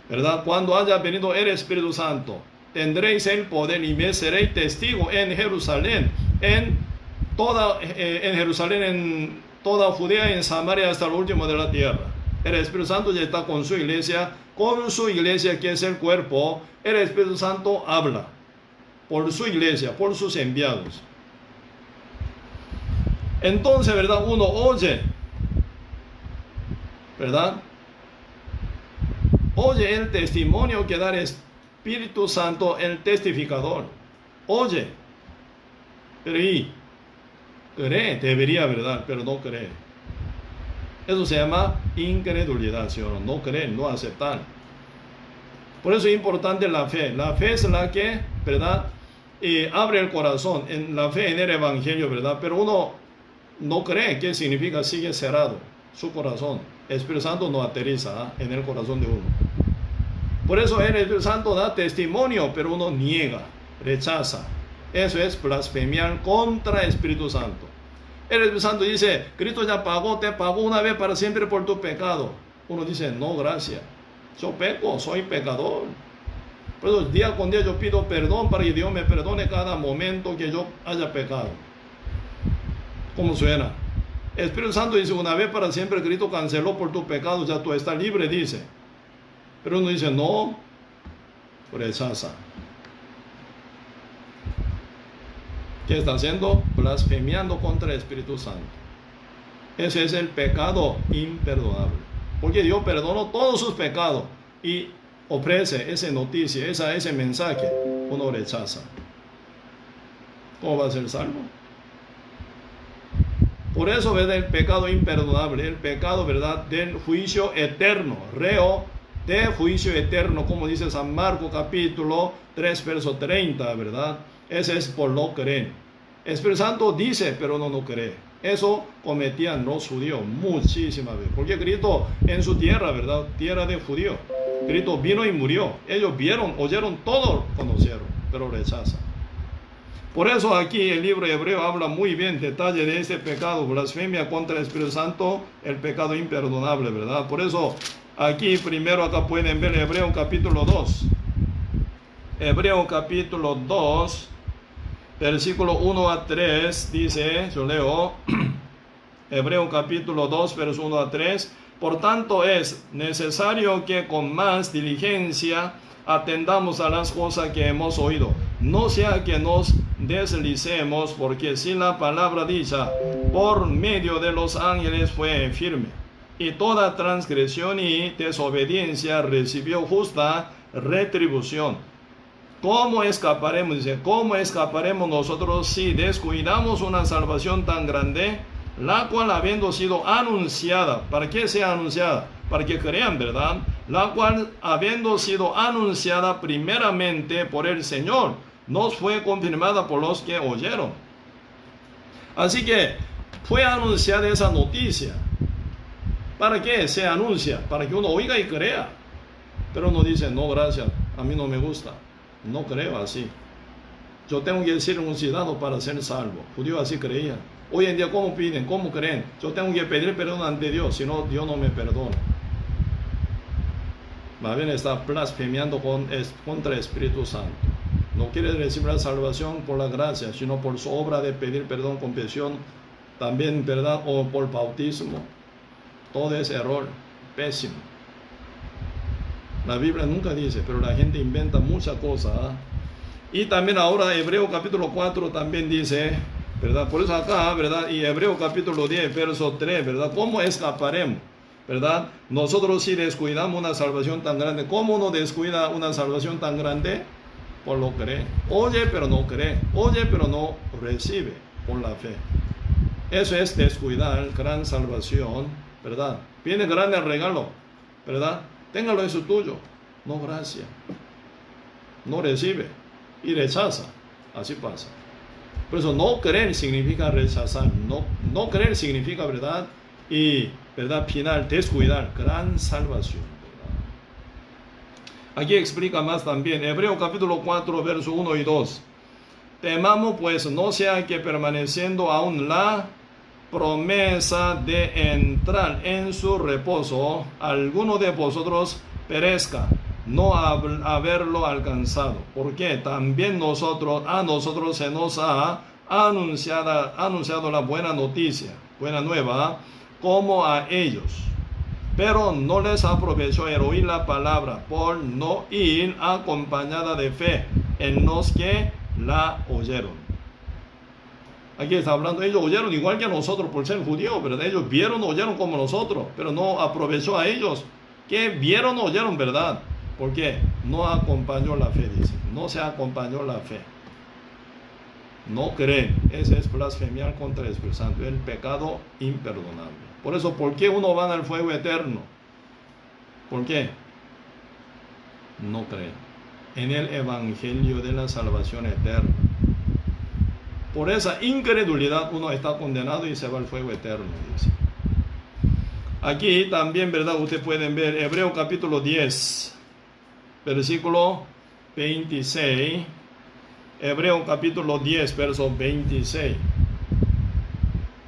¿verdad? Cuando haya venido el Espíritu Santo, tendréis el poder y me seréis testigo en Jerusalén, en toda Judea y en Samaria hasta lo último de la tierra. El Espíritu Santo ya está con su iglesia que es el cuerpo. El Espíritu Santo habla por su iglesia, por sus enviados. Entonces, ¿verdad? Uno oye, ¿verdad? Oye el testimonio que da el Espíritu Santo, el testificador. Oye, pero y cree, debería, ¿verdad? Pero no cree. Eso se llama incredulidad, ¿sí o no? No creen, no aceptan. Por eso es importante la fe. La fe es la que, ¿verdad? Abre el corazón, en la fe en el Evangelio, ¿verdad? Pero uno no cree. ¿Qué significa? Sigue cerrado su corazón. El Espíritu Santo no aterriza en el corazón de uno. Por eso el Espíritu Santo da testimonio, pero uno niega, rechaza. Eso es blasfemiar contra el Espíritu Santo. El Espíritu Santo dice, Cristo ya pagó, te pagó una vez para siempre por tu pecado. Uno dice, no, gracias. Yo peco, soy pecador. Por eso día con día yo pido perdón para que Dios me perdone cada momento que yo haya pecado. ¿Cómo suena? El Espíritu Santo dice, una vez para siempre Cristo canceló por tu pecado, ya tú estás libre, dice. Pero uno dice, no, rechaza. ¿Qué está haciendo? Blasfemiando contra el Espíritu Santo. Ese es el pecado imperdonable. Porque Dios perdonó todos sus pecados y ofrece esa noticia, ese mensaje, uno rechaza. ¿Cómo va a ser salvo? Por eso, ¿verdad? El pecado imperdonable, el pecado, ¿verdad? Del juicio eterno, reo de juicio eterno, como dice San Marcos capítulo 3, verso 30, ¿verdad? Ese es por no creer. El Espíritu Santo dice, pero uno no cree. Eso cometían los judíos muchísimas veces. Porque Cristo en su tierra, ¿verdad? Tierra de judíos. Cristo vino y murió. Ellos vieron, oyeron, todo conocieron, pero rechazan. Por eso aquí el libro de Hebreo habla muy bien detalle de este pecado, blasfemia contra el Espíritu Santo, el pecado imperdonable, ¿verdad? Por eso aquí primero acá pueden ver Hebreo capítulo 2. Hebreo capítulo 2, versículo 1 a 3, dice, yo leo, Hebreo capítulo 2, verso 1 a 3, por tanto es necesario que con más diligencia atendamos a las cosas que hemos oído, no sea que nos deslicemos, porque si la palabra dicha por medio de los ángeles fue firme, y toda transgresión y desobediencia recibió justa retribución, ¿cómo escaparemos? Dice, ¿cómo escaparemos nosotros si descuidamos una salvación tan grande, la cual habiendo sido anunciada? ¿Para qué sea anunciada? Para que crean, ¿verdad? La cual habiendo sido anunciada primeramente por el Señor, nos fue confirmada por los que oyeron. Así que fue anunciada esa noticia. ¿Para qué se anuncia? Para que uno oiga y crea. Pero uno dice, no, gracias, a mí no me gusta. No creo así. Yo tengo que ser un ciudadano para ser salvo. Judíos así creían. Hoy en día, ¿cómo piden? ¿Cómo creen? Yo tengo que pedir perdón ante Dios, si no, Dios no me perdona. Más bien está blasfemiando contra el Espíritu Santo. No quiere recibir la salvación por la gracia, sino por su obra de pedir perdón, confesión, también, ¿verdad? O por bautismo. Todo ese error, pésimo. La Biblia nunca dice, pero la gente inventa muchas cosas. Y también ahora Hebreo capítulo 4 también dice, ¿verdad? Por eso acá, ¿verdad? Y Hebreo capítulo 10, verso 3, ¿verdad? ¿Cómo escaparemos? ¿Verdad? Nosotros si descuidamos una salvación tan grande, ¿cómo uno descuida una salvación tan grande? Por lo cree. Oye, pero no cree. Oye, pero no recibe por la fe. Eso es descuidar gran salvación, ¿verdad? Viene grande regalo, ¿verdad? Téngalo en su tuyo. No, gracias. No recibe y rechaza. Así pasa. Por eso no creer significa rechazar. No creer significa, ¿verdad? Y, ¿verdad? Final, descuidar. Gran salvación, ¿verdad? Aquí explica más también. Hebreo capítulo 4, verso 1 y 2. Temamos pues no sea que permaneciendo aún la promesa de entrar en su reposo, alguno de vosotros perezca, no haberlo alcanzado, porque también a nosotros se nos ha anunciado la buena noticia, buena nueva, como a ellos, pero no les aprovechó el oír la palabra, por no ir acompañada de fe en los que la oyeron. Aquí está hablando, ellos oyeron igual que nosotros por ser judíos, ¿verdad? Ellos vieron, oyeron como nosotros, pero no aprovechó a ellos que vieron, oyeron, ¿verdad? Porque no acompañó la fe, dice. No se acompañó la fe. No creen. Ese es blasfemiar contra el Espíritu Santo, el pecado imperdonable. Por eso, ¿por qué uno va al fuego eterno? ¿Por qué? No cree en el evangelio de la salvación eterna. Por esa incredulidad uno está condenado y se va al fuego eterno, dice. Aquí también, ¿verdad? Ustedes pueden ver Hebreo capítulo 10, versículo 26. Hebreo capítulo 10, verso 26.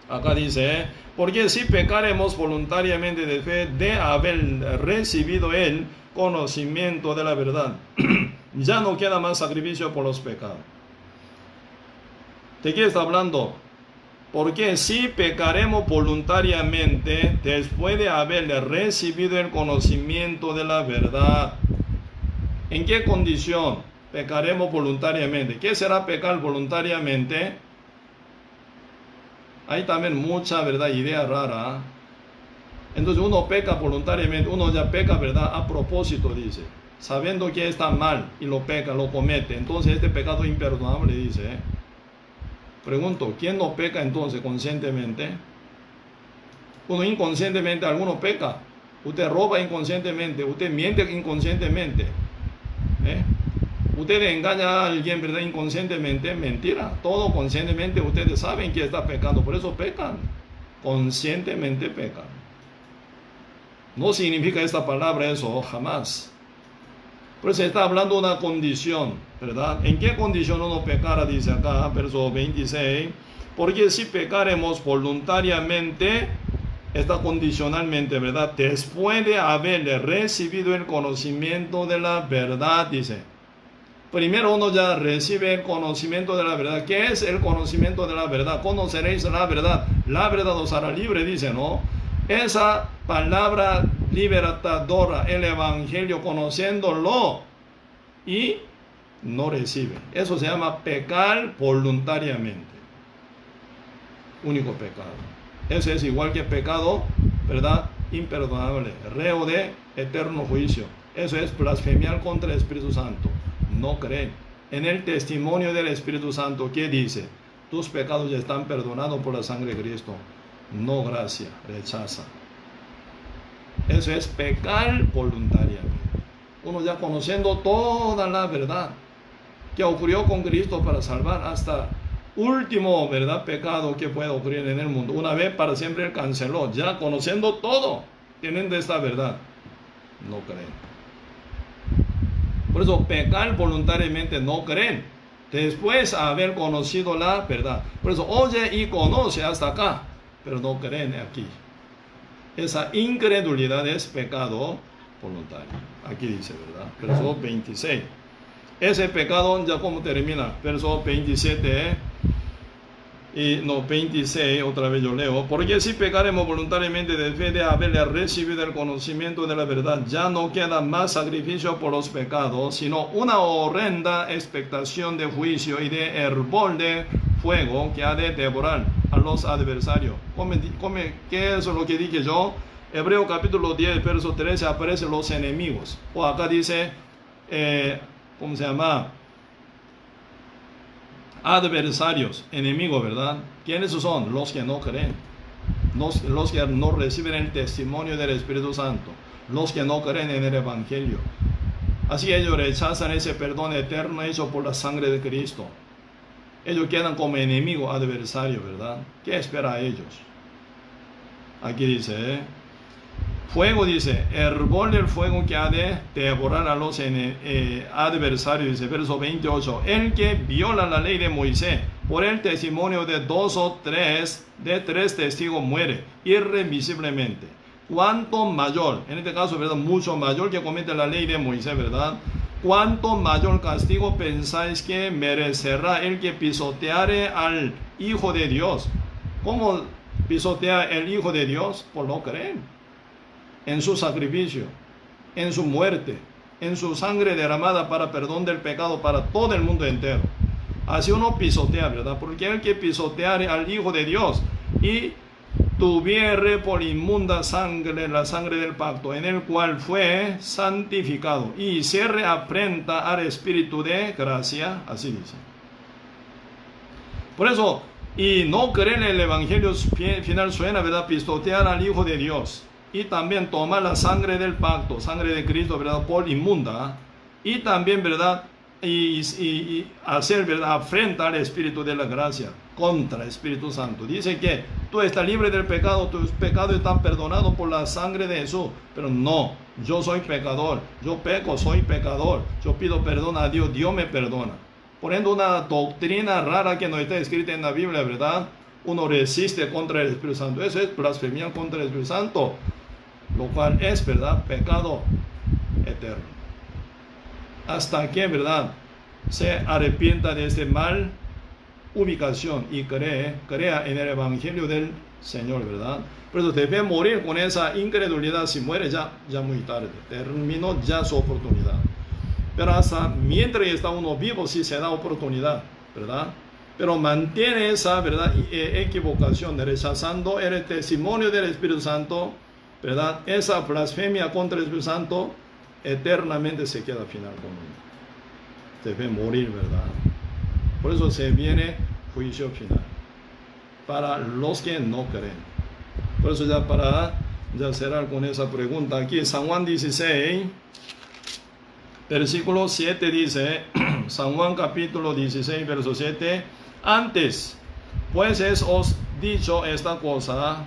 Acá dice, porque si pecaremos voluntariamente de fe de haber recibido el conocimiento de la verdad, ya no queda más sacrificio por los pecados. ¿De qué está hablando? Porque si pecaremos voluntariamente después de haber recibido el conocimiento de la verdad, ¿en qué condición pecaremos voluntariamente? ¿Qué será pecar voluntariamente? Hay también mucha, ¿verdad?, idea rara. Entonces uno peca voluntariamente, uno ya peca, ¿verdad?, a propósito, dice, sabiendo que está mal y lo peca, lo comete. Entonces este pecado imperdonable, dice. Pregunto, ¿quién no peca entonces conscientemente? Uno inconscientemente, alguno peca. Usted roba inconscientemente, usted miente inconscientemente. Usted engaña a alguien, ¿verdad?, inconscientemente, mentira. Todo conscientemente ustedes saben que está pecando, por eso pecan. Conscientemente pecan. No significa esta palabra eso, jamás. Por eso está hablando de una condición, ¿verdad? ¿En qué condición uno pecara? Dice acá, verso 26. Porque si pecaremos voluntariamente, está condicionalmente, ¿verdad?, después de haber recibido el conocimiento de la verdad, dice. Primero uno ya recibe el conocimiento de la verdad. ¿Qué es el conocimiento de la verdad? Conoceréis la verdad. La verdad os hará libre, dice, ¿no? Esa palabra libertadora, el evangelio, conociéndolo y no recibe. Eso se llama pecar voluntariamente. Único pecado. Eso es igual que pecado, ¿verdad?, imperdonable, reo de eterno juicio. Eso es blasfemiar contra el Espíritu Santo. No creen en el testimonio del Espíritu Santo. ¿Qué dice? Tus pecados ya están perdonados por la sangre de Cristo. No, gracia, rechaza. Eso es pecar voluntariamente. Uno ya conociendo toda la verdad que ocurrió con Cristo para salvar hasta último, ¿verdad?, pecado que puede ocurrir en el mundo. Una vez para siempre Él canceló. Ya conociendo todo, tienen de esta verdad. No creen. Por eso pecar voluntariamente no creen. Después de haber conocido la verdad. Por eso oye y conoce hasta acá, pero no creen aquí. Esa incredulidad es pecado voluntario. Aquí dice, ¿verdad? Verso 26. Ese pecado ya como termina. Verso 27. Y no, 26, otra vez yo leo. Porque si pecaremos voluntariamente de fe de haber recibido el conocimiento de la verdad, ya no queda más sacrificio por los pecados, sino una horrenda expectación de juicio y de hervor de fuego que ha de devorar a los adversarios. ¿Qué es lo que dije yo? Hebreo capítulo 10, verso 13, aparecen los enemigos. O acá dice, ¿cómo se llama? Adversarios, enemigos, ¿verdad? ¿Quiénes son? Los que no creen, los que no reciben el testimonio del Espíritu Santo, los que no creen en el Evangelio. Así ellos rechazan ese perdón eterno hecho por la sangre de Cristo. Ellos quedan como enemigos, adversarios, ¿verdad? ¿Qué espera a ellos? Aquí dice, fuego, dice, hervor del fuego que ha de devorar a los adversarios, dice, verso 28. El que viola la ley de Moisés por el testimonio de dos o tres, de tres testigos, muere irremisiblemente. Cuanto mayor, en este caso, ¿verdad?, mucho mayor que comete la ley de Moisés, ¿verdad? Cuanto mayor castigo pensáis que merecerá el que pisoteare al Hijo de Dios. ¿Cómo pisotea el Hijo de Dios? Por no creer en su sacrificio, en su muerte, en su sangre derramada para perdón del pecado para todo el mundo entero. Así uno pisotea, ¿verdad? Porque el que pisoteare al Hijo de Dios y tuviere por inmunda sangre la sangre del pacto en el cual fue santificado y se reafrenta al Espíritu de gracia, así dice. Por eso Y no creer en el evangelio final suena, ¿verdad? Pisotear al Hijo de Dios. Y también tomar la sangre del pacto, sangre de Cristo, ¿verdad? Por inmunda. Y también, ¿verdad? Y hacer, ¿verdad? Afrenta al Espíritu de la gracia contra el Espíritu Santo. Dice que tú estás libre del pecado, tus pecados están perdonados por la sangre de Jesús. Pero no, yo soy pecador, yo peco, soy pecador. Yo pido perdón a Dios, Dios me perdona. Poniendo una doctrina rara que no está escrita en la Biblia, ¿verdad? Uno resiste contra el Espíritu Santo. Eso es blasfemia contra el Espíritu Santo, lo cual es, ¿verdad? Pecado eterno. Hasta que, ¿verdad? Se arrepienta de este mal ubicación y crea en el Evangelio del Señor, ¿verdad? Por eso debe morir con esa incredulidad. Si muere ya muy tarde, terminó ya su oportunidad. Pero hasta mientras está uno vivo, sí se da oportunidad, ¿verdad? Pero mantiene esa, ¿verdad? Equivocación, rechazando el testimonio del Espíritu Santo, ¿verdad? Esa blasfemia contra el Espíritu Santo eternamente se queda final con uno. Debe morir, ¿verdad? Por eso se viene juicio final para los que no creen. Por eso ya para cerrar con esa pregunta, aquí San Juan 16, versículo 7 dice, San Juan capítulo 16, verso 7, antes, pues os dicho esta cosa,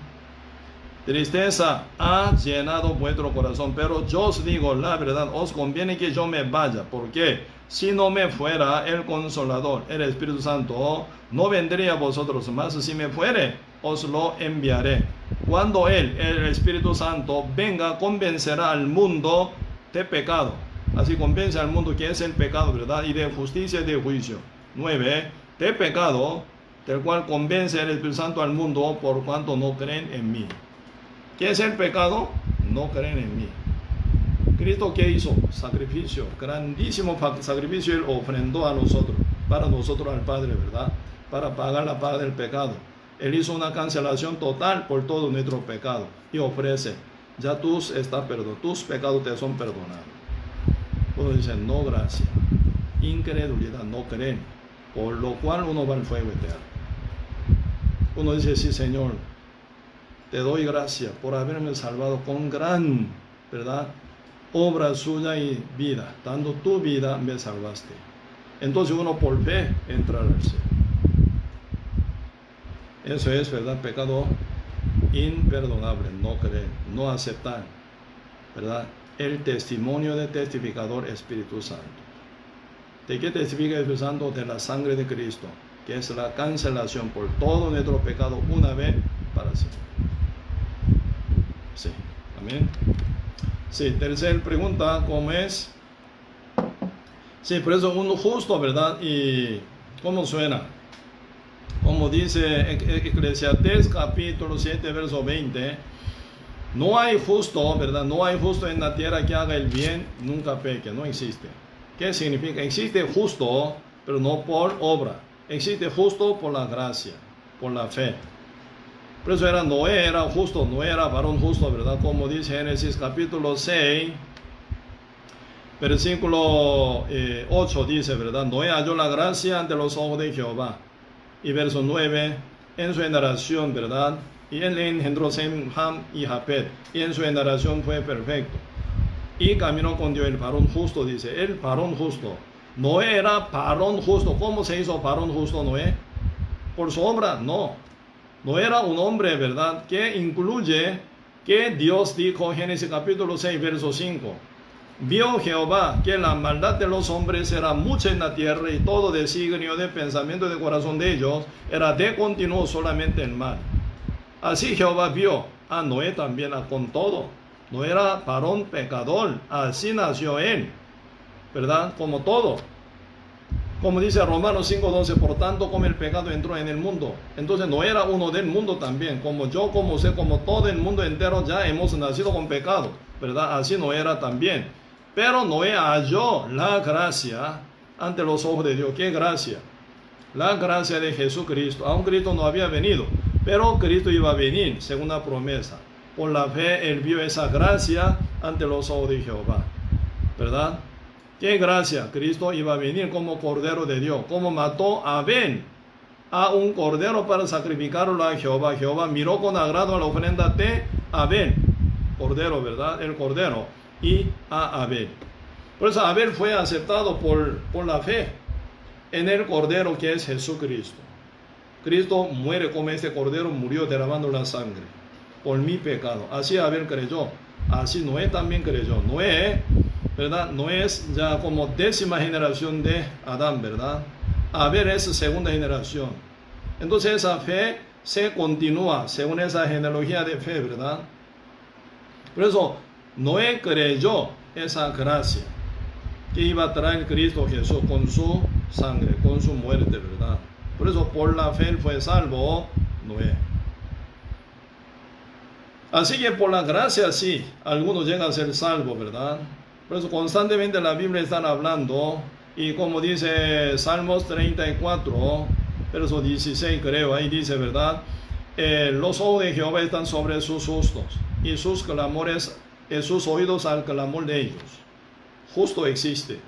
tristeza ha llenado vuestro corazón, pero yo os digo la verdad, os conviene que yo me vaya, porque si no me fuera el Consolador, el Espíritu Santo, no vendría a vosotros, mas si me fuere, os lo enviaré. Cuando Él, el Espíritu Santo, venga, convencerá al mundo de pecado. Así convence al mundo que es el pecado, ¿verdad? Y de justicia y de juicio. 9. De pecado, del cual convence el Espíritu Santo al mundo por cuanto no creen en mí. ¿Qué es el pecado? No creen en mí. Cristo, ¿qué hizo? Sacrificio, grandísimo sacrificio. Él ofrendó a nosotros, para nosotros al Padre, ¿verdad? Para pagar la paga del pecado. Él hizo una cancelación total por todo nuestro pecado y ofrece, ya tus pecados te son perdonados. Uno dice, no, gracia, incredulidad, no creen, por lo cual uno va al fuego eterno. Uno dice, sí, Señor, te doy gracias por haberme salvado con gran, ¿verdad?, obra suya y vida, dando tu vida me salvaste. Entonces uno por fe entra al cielo. Eso es, ¿verdad?, pecado imperdonable, no creer, no aceptar, ¿verdad?, el testimonio del testificador Espíritu Santo. ¿De qué testifica el Espíritu Santo? De la sangre de Cristo, que es la cancelación por todo nuestro pecado una vez para siempre. Sí, amén. Sí, tercera pregunta, ¿cómo es? Sí, por eso uno justo, ¿verdad? ¿Y cómo suena? Como dice Eclesiastés capítulo 7, verso 20, no hay justo, ¿verdad? No hay justo en la tierra que haga el bien, nunca peque, no existe. ¿Qué significa? Existe justo, pero no por obra. Existe justo por la gracia, por la fe. Por eso Noé era justo, no era varón justo, ¿verdad? Como dice Génesis capítulo 6, versículo 8 dice, ¿verdad? Noé halló la gracia ante los ojos de Jehová. Y verso 9, en su generación, ¿verdad? Y él engendró Sem, Ham y Japet, y en su generación fue perfecto. Y caminó con Dios el varón justo, dice, el varón justo. Noé era varón justo. ¿Cómo se hizo varón justo Noé? ¿Por su obra? No. No era un hombre, ¿verdad?, que incluye que Dios dijo, Génesis capítulo 6, verso 5. Vio Jehová que la maldad de los hombres era mucha en la tierra y todo designio de pensamiento de corazón de ellos era de continuo solamente el mal. Así Jehová vio a Noé también con todo. No era varón pecador, así nació él, ¿verdad? Como todo. Como dice Romanos 5:12, por tanto como el pecado entró en el mundo, entonces no era uno del mundo también, como yo, como usted, como todo el mundo entero ya hemos nacido con pecado, ¿verdad? Así no era también. Pero Noé halló la gracia ante los ojos de Dios. ¿Qué gracia? La gracia de Jesucristo. Aún Cristo no había venido, pero Cristo iba a venir según la promesa. Por la fe él vio esa gracia ante los ojos de Jehová, ¿verdad? ¿Qué gracia? Cristo iba a venir como Cordero de Dios, como mató a Abel, a un cordero para sacrificarlo a Jehová. Jehová miró con agrado a la ofrenda de Abel, cordero, ¿verdad? El cordero, y a Abel. Por eso Abel fue aceptado por la fe en el cordero que es Jesucristo. Cristo muere como este cordero murió derramando la sangre por mi pecado. Así Abel creyó, así Noé también creyó. Noé, ¿verdad? No es ya como 10ª generación de Adán, ¿verdad? Abel es 2ª generación. Entonces esa fe se continúa según esa genealogía de fe, ¿verdad? Por eso Noé creyó esa gracia que iba a traer Cristo Jesús con su sangre, con su muerte, ¿verdad? Por eso por la fe él fue salvo, Noé. Así que por la gracia sí, algunos llegan a ser salvos, ¿verdad? Por eso constantemente la Biblia está hablando, y como dice Salmos 34, verso 16 creo, ahí dice, ¿verdad? Los ojos de Jehová están sobre sus justos, y sus clamores, sus oídos al clamor de ellos. Justo existe,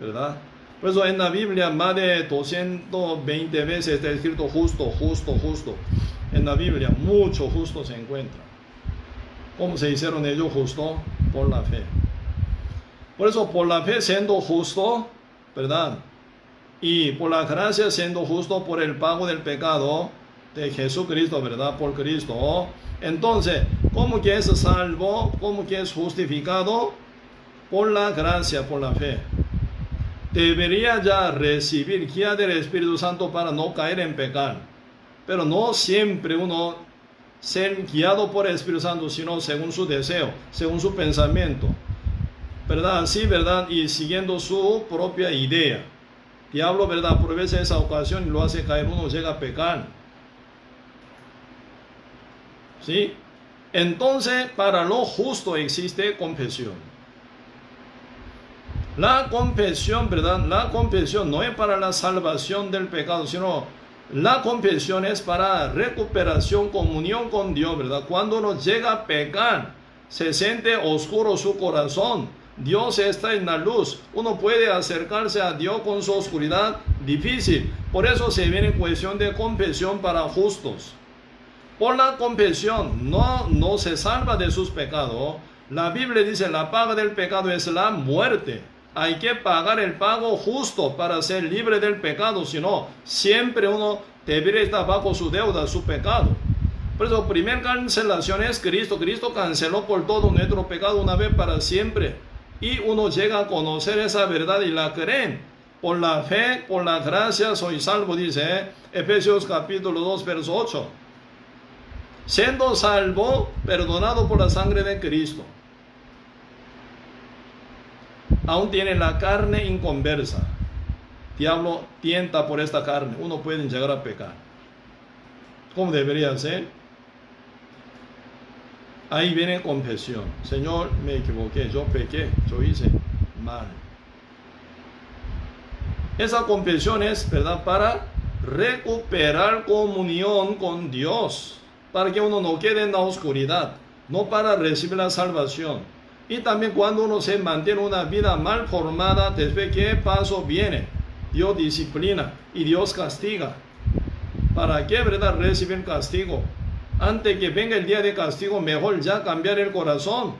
¿verdad? Por eso en la Biblia más de 220 veces está escrito justo, justo, justo. En la Biblia mucho justo se encuentra. ¿Cómo se hicieron ellos justos? Por la fe. Por eso por la fe siendo justo, ¿verdad? Y por la gracia siendo justo por el pago del pecado de Jesucristo, ¿verdad? Por Cristo. Entonces, ¿cómo que es salvo? ¿Cómo que es justificado? Por la gracia, por la fe. Debería ya recibir guía del Espíritu Santo para no caer en pecado. Pero no siempre uno ser guiado por el Espíritu Santo, sino según su deseo, según su pensamiento. ¿Verdad? Sí, ¿verdad? Y siguiendo su propia idea. Diablo, ¿verdad? Aprovecha esa ocasión y lo hace caer, uno llega a pecar. ¿Sí? Entonces, para lo justo existe confesión. La confesión, ¿verdad? La confesión no es para la salvación del pecado, sino la confesión es para recuperación, comunión con Dios, ¿verdad? Cuando uno llega a pecar, se siente oscuro su corazón. Dios está en la luz. Uno puede acercarse a Dios con su oscuridad difícil. Por eso se viene cuestión de confesión para justos. Por la confesión no se salva de sus pecados. La Biblia dice la paga del pecado es la muerte. Hay que pagar el pago justo para ser libre del pecado, si no, siempre uno debería estar bajo su deuda, su pecado. Por eso, primera cancelación es Cristo. Cristo canceló por todo nuestro pecado una vez para siempre. Y uno llega a conocer esa verdad y la creen. Por la fe, por la gracia, soy salvo, dice Efesios capítulo 2, verso 8. Siendo salvo, perdonado por la sangre de Cristo. Aún tiene la carne inconversa. Diablo tienta por esta carne. Uno puede llegar a pecar. ¿Cómo debería ser? Ahí viene confesión. Señor, me equivoqué, yo pequé, yo hice mal. Esa confesión es, ¿verdad?, para recuperar comunión con Dios. Para que uno no quede en la oscuridad. No para recibir la salvación. Y también cuando uno se mantiene una vida mal formada, después que paso viene, Dios disciplina y Dios castiga. ¿Para qué, verdad, recibir castigo? Antes que venga el día de castigo, mejor ya cambiar el corazón,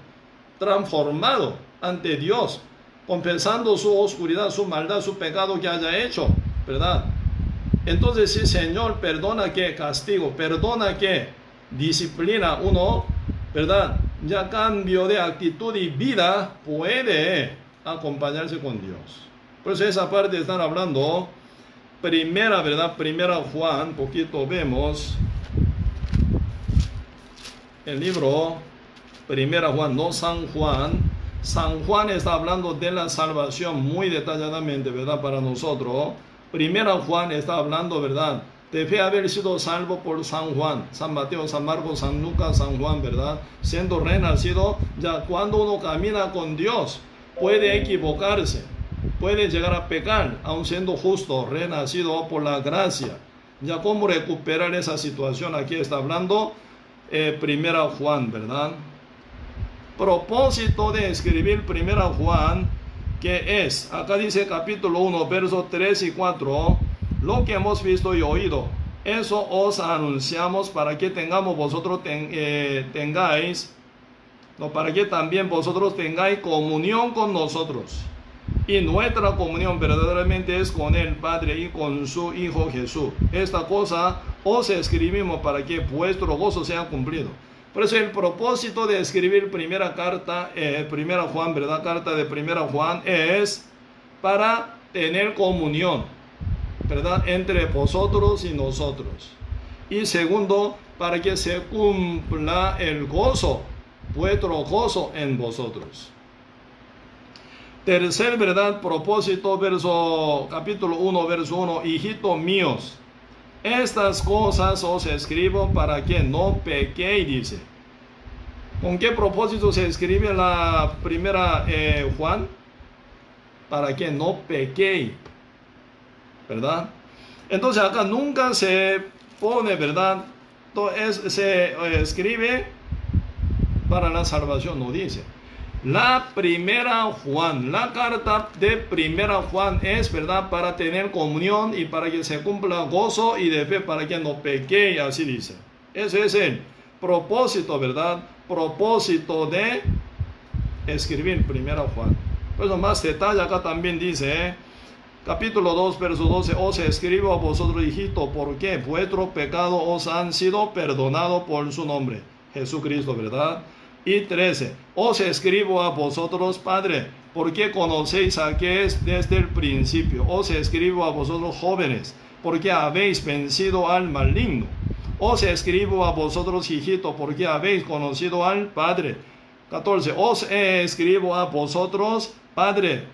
transformado ante Dios, confesando su oscuridad, su maldad, su pecado que haya hecho, ¿verdad? Entonces, sí, Señor, perdona que castigo, perdona que disciplina uno, ¿verdad? Ya cambio de actitud y vida puede acompañarse con Dios. Por eso esa parte están hablando, primera, ¿verdad? Primera Juan, poquito vemos el libro, primera Juan, no San Juan. San Juan está hablando de la salvación muy detalladamente, ¿verdad? Para nosotros. Primera Juan está hablando, ¿verdad?, de fe haber sido salvo por San Juan, San Mateo, San Marcos, San Lucas, San Juan, ¿verdad? Siendo renacido, ya cuando uno camina con Dios, puede equivocarse, puede llegar a pecar, aun siendo justo, renacido por la gracia. Ya cómo recuperar esa situación, aquí está hablando primera Juan, ¿verdad? Propósito de escribir primera Juan, que es, acá dice capítulo 1, versos 3 y 4, lo que hemos visto y oído, eso os anunciamos para que tengamos vosotros tengáis, no, para que también vosotros tengáis comunión con nosotros. Y nuestra comunión verdaderamente es con el Padre y con su Hijo Jesús. Esta cosa os escribimos para que vuestro gozo sea cumplido. Por eso el propósito de escribir primera carta, primera Juan, ¿verdad? Carta de primera Juan es para tener comunión, ¿verdad? Entre vosotros y nosotros. Y segundo, para que se cumpla el gozo, vuestro gozo en vosotros. Tercer, ¿verdad? Propósito, capítulo 1, verso 1. Hijitos míos, estas cosas os escribo para que no pequéis, dice. ¿Con qué propósito se escribe la primera Juan? Para que no pequéis, ¿verdad? Entonces acá nunca se pone, ¿verdad? Se escribe para la salvación, no dice. La primera Juan, la carta de primera Juan es, ¿verdad? Para tener comunión y para que se cumpla gozo y de fe, para que no pequéis, así dice. Ese es el propósito, ¿verdad? Propósito de escribir primera Juan. Pues más detalle acá también dice, capítulo 2, verso 12, os escribo a vosotros, hijitos, porque vuestros pecados os han sido perdonados por su nombre, Jesucristo, ¿verdad? Y 13, os escribo a vosotros, Padre, porque conocéis a que es desde el principio. Os escribo a vosotros, jóvenes, porque habéis vencido al maligno. Os escribo a vosotros, hijitos, porque habéis conocido al Padre. 14, os escribo a vosotros, Padre,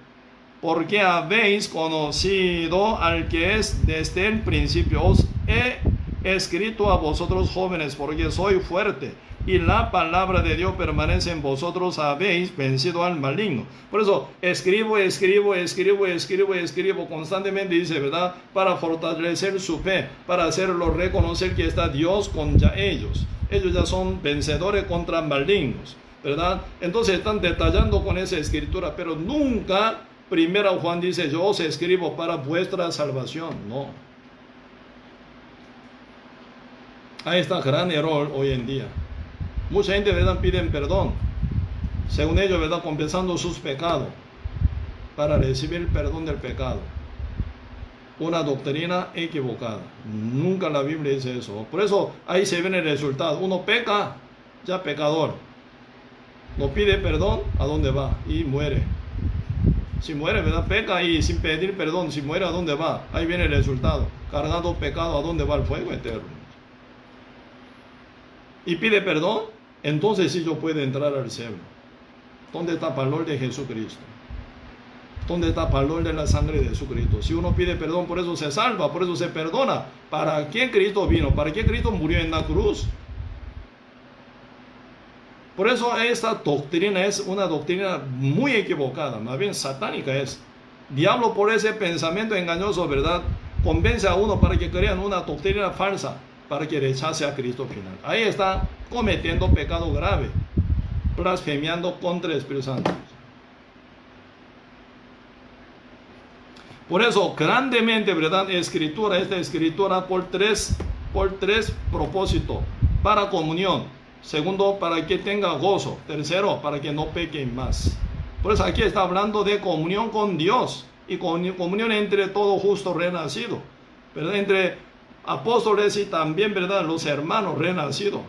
porque habéis conocido al que es desde el principio. Os he escrito a vosotros, jóvenes, porque soy fuerte y la palabra de Dios permanece en vosotros, habéis vencido al maligno. Por eso escribo constantemente, dice, ¿verdad? Para fortalecer su fe, para hacerlo reconocer que está Dios contra ellos. Ellos ya son vencedores contra malignos, ¿verdad? Entonces están detallando con esa escritura, pero nunca primera Juan dice, yo os escribo para vuestra salvación. No. Ahí está gran error hoy en día. Mucha gente, ¿verdad?, piden perdón, según ellos, ¿verdad?, confesando sus pecados para recibir el perdón del pecado. Una doctrina equivocada. Nunca la Biblia dice eso. Por eso ahí se ve el resultado. Uno peca, ya pecador. No pide perdón, ¿a dónde va? Y muere. Si muere, ¿verdad?, peca y sin pedir perdón, si muere, ¿a dónde va? Ahí viene el resultado. Cargado pecado, ¿a dónde va? El fuego eterno. Y pide perdón, entonces sí yo puedo entrar al cielo. ¿Dónde está el valor de Jesucristo? ¿Dónde está el valor de la sangre de Jesucristo? Si uno pide perdón, por eso se salva, por eso se perdona. ¿Para qué Cristo vino? ¿Para qué Cristo murió en la cruz? Por eso esta doctrina es una doctrina muy equivocada, más bien satánica es. Diablo, por ese pensamiento engañoso, ¿verdad?, convence a uno para que crean una doctrina falsa, para que rechace a Cristo final. Ahí está cometiendo pecado grave, blasfemiando contra el Espíritu Santo. Por eso, grandemente, ¿verdad?, esta escritura por tres propósitos. Para comunión. Segundo, para que tenga gozo. Tercero, para que no pequen más. Por eso aquí está hablando de comunión con Dios y comunión entre todo justo renacido, ¿verdad?, entre apóstoles y también, ¿verdad?, los hermanos renacidos.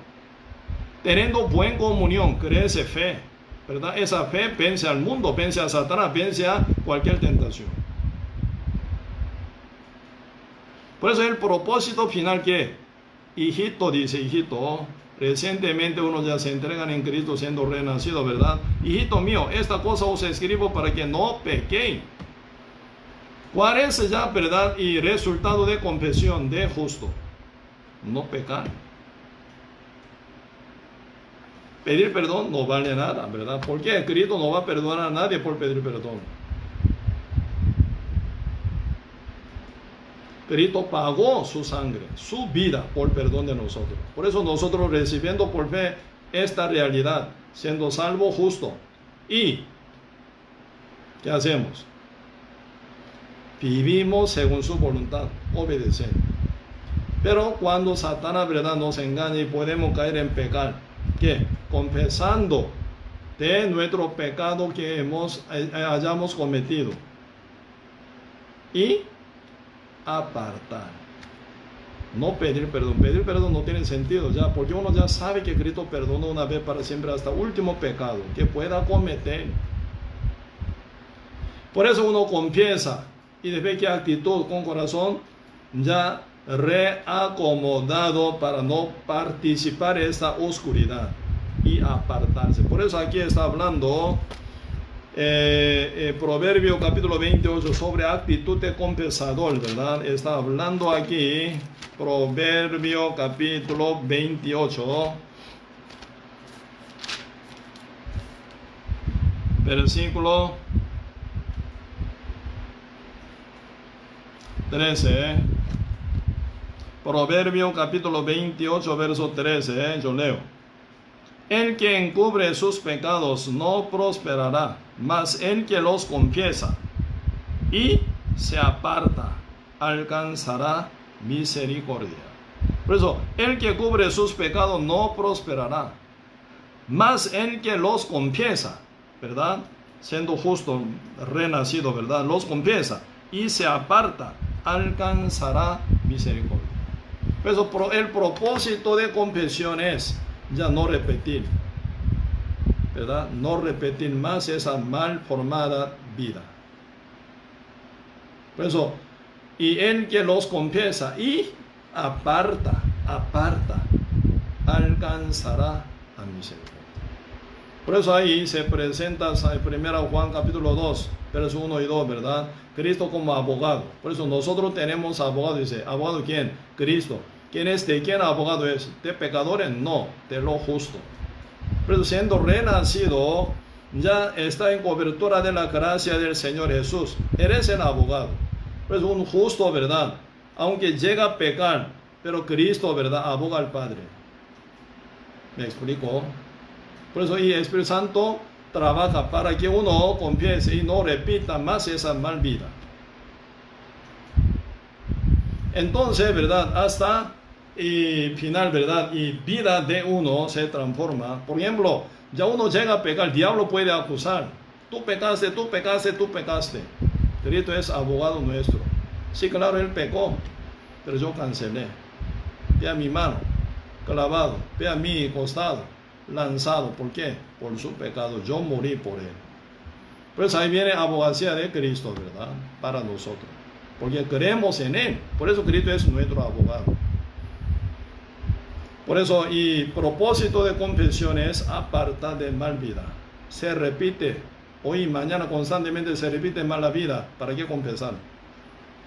Teniendo buena comunión, crece fe, ¿verdad? Esa fe vence al mundo, vence a Satanás, vence a cualquier tentación. Por eso el propósito final que, hijito, dice, hijito, recientemente unos ya se entregan en Cristo siendo renacidos, ¿verdad? Hijito mío, esta cosa os escribo para que no pequéis. ¿Cuál es ya, verdad, y resultado de confesión de justo? No pecar. Pedir perdón no vale nada, ¿verdad? Porque Cristo no va a perdonar a nadie por pedir perdón. Cristo pagó su sangre, su vida por perdón de nosotros. Por eso nosotros recibiendo por fe esta realidad, siendo salvo justo. ¿Y qué hacemos? vivimos según su voluntad, obedeciendo. Pero cuando Satanás, ¿verdad?, nos engaña y podemos caer en pecado, ¿qué? Confesando de nuestro pecado que hayamos cometido y apartar. No pedir perdón. Pedir perdón no tiene sentido ya, porque uno ya sabe que Cristo perdonó una vez para siempre hasta último pecado que pueda cometer. Por eso uno confiesa y después que actitud con corazón ya reacomodado para no participar en esta oscuridad y apartarse. Por eso aquí está hablando Proverbio capítulo 28 sobre actitud de confesador, ¿verdad? Está hablando aquí Proverbio capítulo 28 versículo 13. Proverbio capítulo 28 verso 13, yo leo: el que encubre sus pecados no prosperará, mas el que los confiesa y se aparta alcanzará misericordia. Por eso, el que cubre sus pecados no prosperará, mas el que los confiesa, ¿verdad?, siendo justo, renacido, ¿verdad?, los confiesa y se aparta, alcanzará misericordia. Por eso, el propósito de confesión es ya no repetir, ¿verdad?, no repetir más esa mal formada vida. Por eso, y el que los confiesa y aparta, alcanzará a misericordia. Por eso ahí se presenta en 1 Juan capítulo 2, versos 1 y 2, ¿verdad? Cristo como abogado. Por eso nosotros tenemos abogado, dice, ¿abogado quién? Cristo. ¿Quién es? ¿De quién abogado es? ¿De pecadores? No, de lo justo. Por eso siendo renacido, ya está en cobertura de la gracia del Señor Jesús. Eres el abogado. Por eso un justo, ¿verdad?, aunque llega a pecar, pero Cristo, ¿verdad?, aboga al Padre. ¿Me explico? Por eso el Espíritu Santo trabaja para que uno confiese y no repita más esa mal vida. Entonces, ¿verdad?, hasta y final, ¿verdad?, y vida de uno se transforma. Por ejemplo, ya uno llega a pecar, el diablo puede acusar. Tú pecaste, tú pecaste, tú pecaste. Cristo es abogado nuestro. Sí, claro, él pecó, pero yo cancelé. Ve a mi mano, clavado. Ve a mi costado, lanzado. ¿Por qué? Por su pecado. Yo morí por él. Pues ahí viene abogacía de Cristo, ¿verdad?, para nosotros. Porque creemos en él. Por eso Cristo es nuestro abogado. Por eso, y propósito de confesión es apartar de mal vida. Se repite hoy y mañana constantemente, se repite mala vida. ¿Para qué confesar?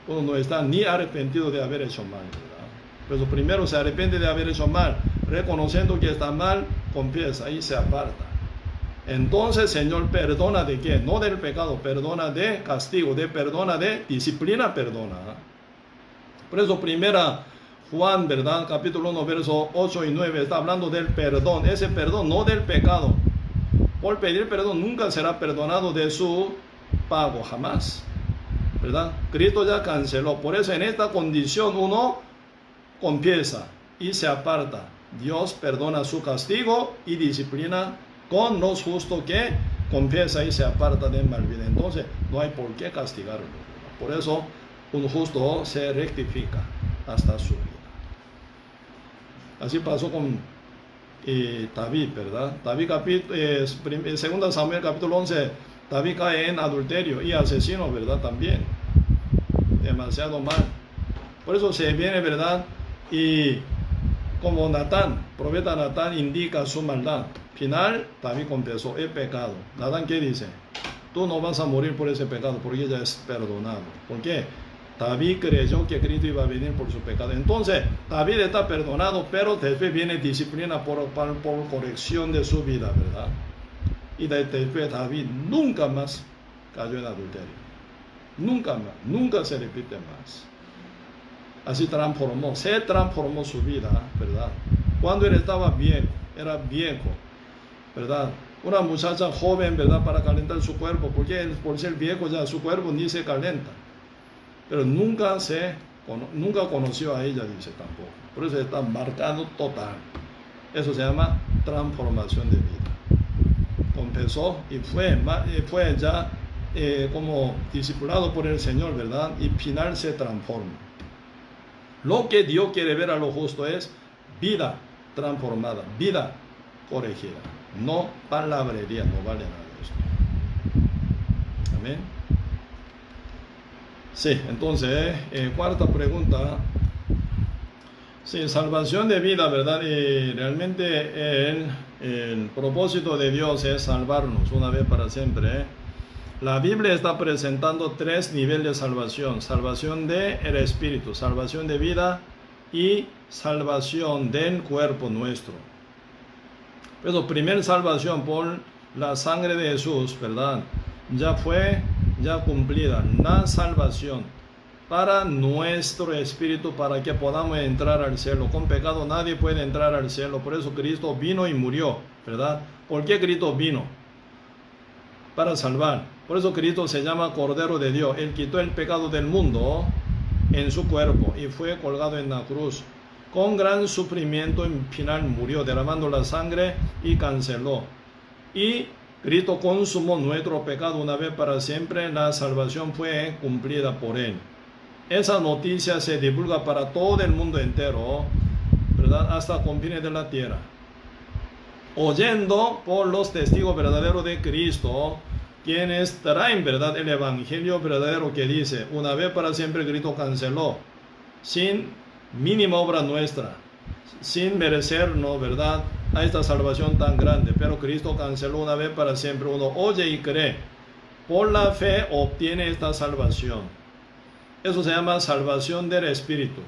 Uno no está ni arrepentido de haber hecho mal, ¿verdad? Por eso primero se arrepiente de haber hecho mal, reconociendo que está mal, confiesa y se aparta. Entonces, Señor, perdona de qué? No del pecado, perdona de castigo, perdona de disciplina, perdona. Por eso primera Juan, ¿verdad?, capítulo 1, versos 8 y 9, está hablando del perdón. Ese perdón, no del pecado. Por pedir perdón nunca será perdonado de su pago, jamás, ¿verdad? Cristo ya canceló. Por eso en esta condición uno confiesa y se aparta. Dios perdona su castigo y disciplina con los justos que confiesa y se aparta de mal vida. Entonces no hay por qué castigarlo. Por eso un justo se rectifica hasta su vida. Así pasó con David, ¿verdad? David, 2 Samuel capítulo 11, David cae en adulterio y asesino, ¿verdad? También. Demasiado mal. Por eso se viene, ¿verdad? Y como Natán, profeta Natán indica su maldad. Final, David confesó, he pecado. Natán, ¿qué dice? Tú no vas a morir por ese pecado, porque ya es perdonado. ¿Por qué? David creyó que Cristo iba a venir por su pecado. Entonces, David está perdonado, pero después viene disciplina por corrección de su vida, ¿verdad? Y después David nunca más cayó en adulterio. Nunca más, nunca se repite más. Así se transformó su vida, ¿verdad? Cuando él estaba viejo, era viejo, ¿verdad? Una muchacha joven, ¿verdad?, para calentar su cuerpo, porque él, por ser viejo ya su cuerpo ni se calienta. pero nunca conoció a ella, dice tampoco. Por eso está marcado total. Eso se llama transformación de vida. Confesó y fue ya como discipulado por el Señor, ¿verdad? Y final se transforma. Lo que Dios quiere ver a lo justo es vida transformada, vida corregida, no palabrería, no vale nada de esto. Amén. Sí, entonces, cuarta pregunta. Sí, salvación de vida, ¿verdad? Y realmente el propósito de Dios es salvarnos una vez para siempre. La Biblia está presentando tres niveles de salvación. Salvación del espíritu, salvación de vida y salvación del cuerpo nuestro. Pero primera salvación por la sangre de Jesús, ¿verdad? Ya fue cumplida la salvación para nuestro espíritu, para que podamos entrar al cielo. Con pecado nadie puede entrar al cielo. Por eso Cristo vino y murió, ¿verdad? ¿Por qué Cristo vino? Para salvar. Por eso Cristo se llama Cordero de Dios. Él quitó el pecado del mundo en su cuerpo y fue colgado en la cruz. Con gran sufrimiento en final murió, derramando la sangre y canceló. Y Cristo consumó nuestro pecado una vez para siempre. La salvación fue cumplida por Él. Esa noticia se divulga para todo el mundo entero, ¿verdad? Hasta confines de la tierra. Oyendo por los testigos verdaderos de Cristo, quienes traen, ¿verdad?, el evangelio verdadero que dice, una vez para siempre Cristo canceló, sin mínima obra nuestra, sin merecernos, ¿verdad?, a esta salvación tan grande, pero Cristo canceló una vez para siempre. Uno oye y cree, por la fe obtiene esta salvación. Eso se llama salvación del espíritu,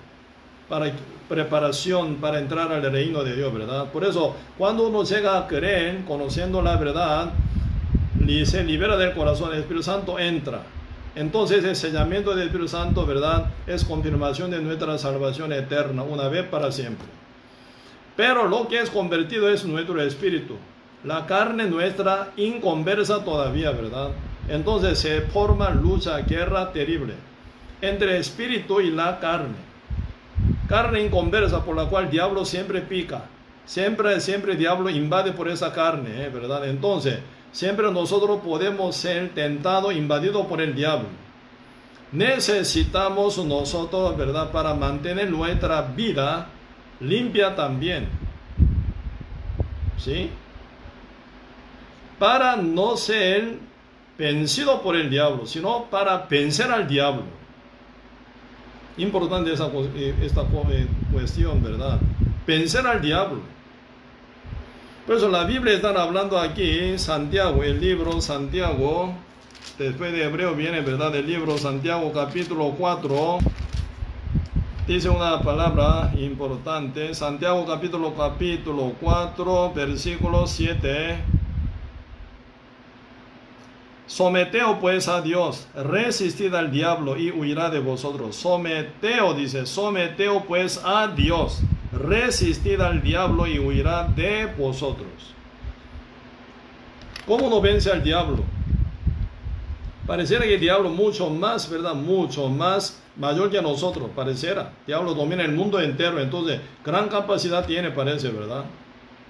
para preparación para entrar al reino de Dios, ¿verdad? Por eso, cuando uno llega a creer, conociendo la verdad, y se libera del corazón, el Espíritu Santo entra. Entonces el sellamiento del Espíritu Santo, ¿verdad?, es confirmación de nuestra salvación eterna, una vez para siempre. Pero lo que es convertido es nuestro espíritu. La carne nuestra inconversa todavía, ¿verdad? Entonces se forma lucha, guerra terrible entre el espíritu y la carne. Carne inconversa, por la cual el diablo siempre pica. Siempre el diablo invade por esa carne, ¿verdad? Entonces, siempre nosotros podemos ser tentados, invadidos por el diablo. Necesitamos nosotros, ¿verdad?, para mantener nuestra vida limpia también. ¿Sí? Para no ser vencido por el diablo, sino para vencer al diablo. Importante esta cuestión, ¿verdad? Vencer al diablo. Por eso la Biblia está hablando aquí, Santiago, el libro Santiago, después de Hebreo viene, ¿verdad?, el libro Santiago capítulo 4, dice una palabra importante, Santiago capítulo 4, versículo 7. Someteos pues a Dios, resistid al diablo y huirá de vosotros. Someteos, dice, someteos pues a Dios, resistid al diablo y huirá de vosotros. ¿Cómo no vence al diablo? Pareciera que el diablo mucho más, ¿verdad?, mucho más mayor que nosotros, pareciera. El diablo domina el mundo entero, entonces gran capacidad tiene, parece, ¿verdad?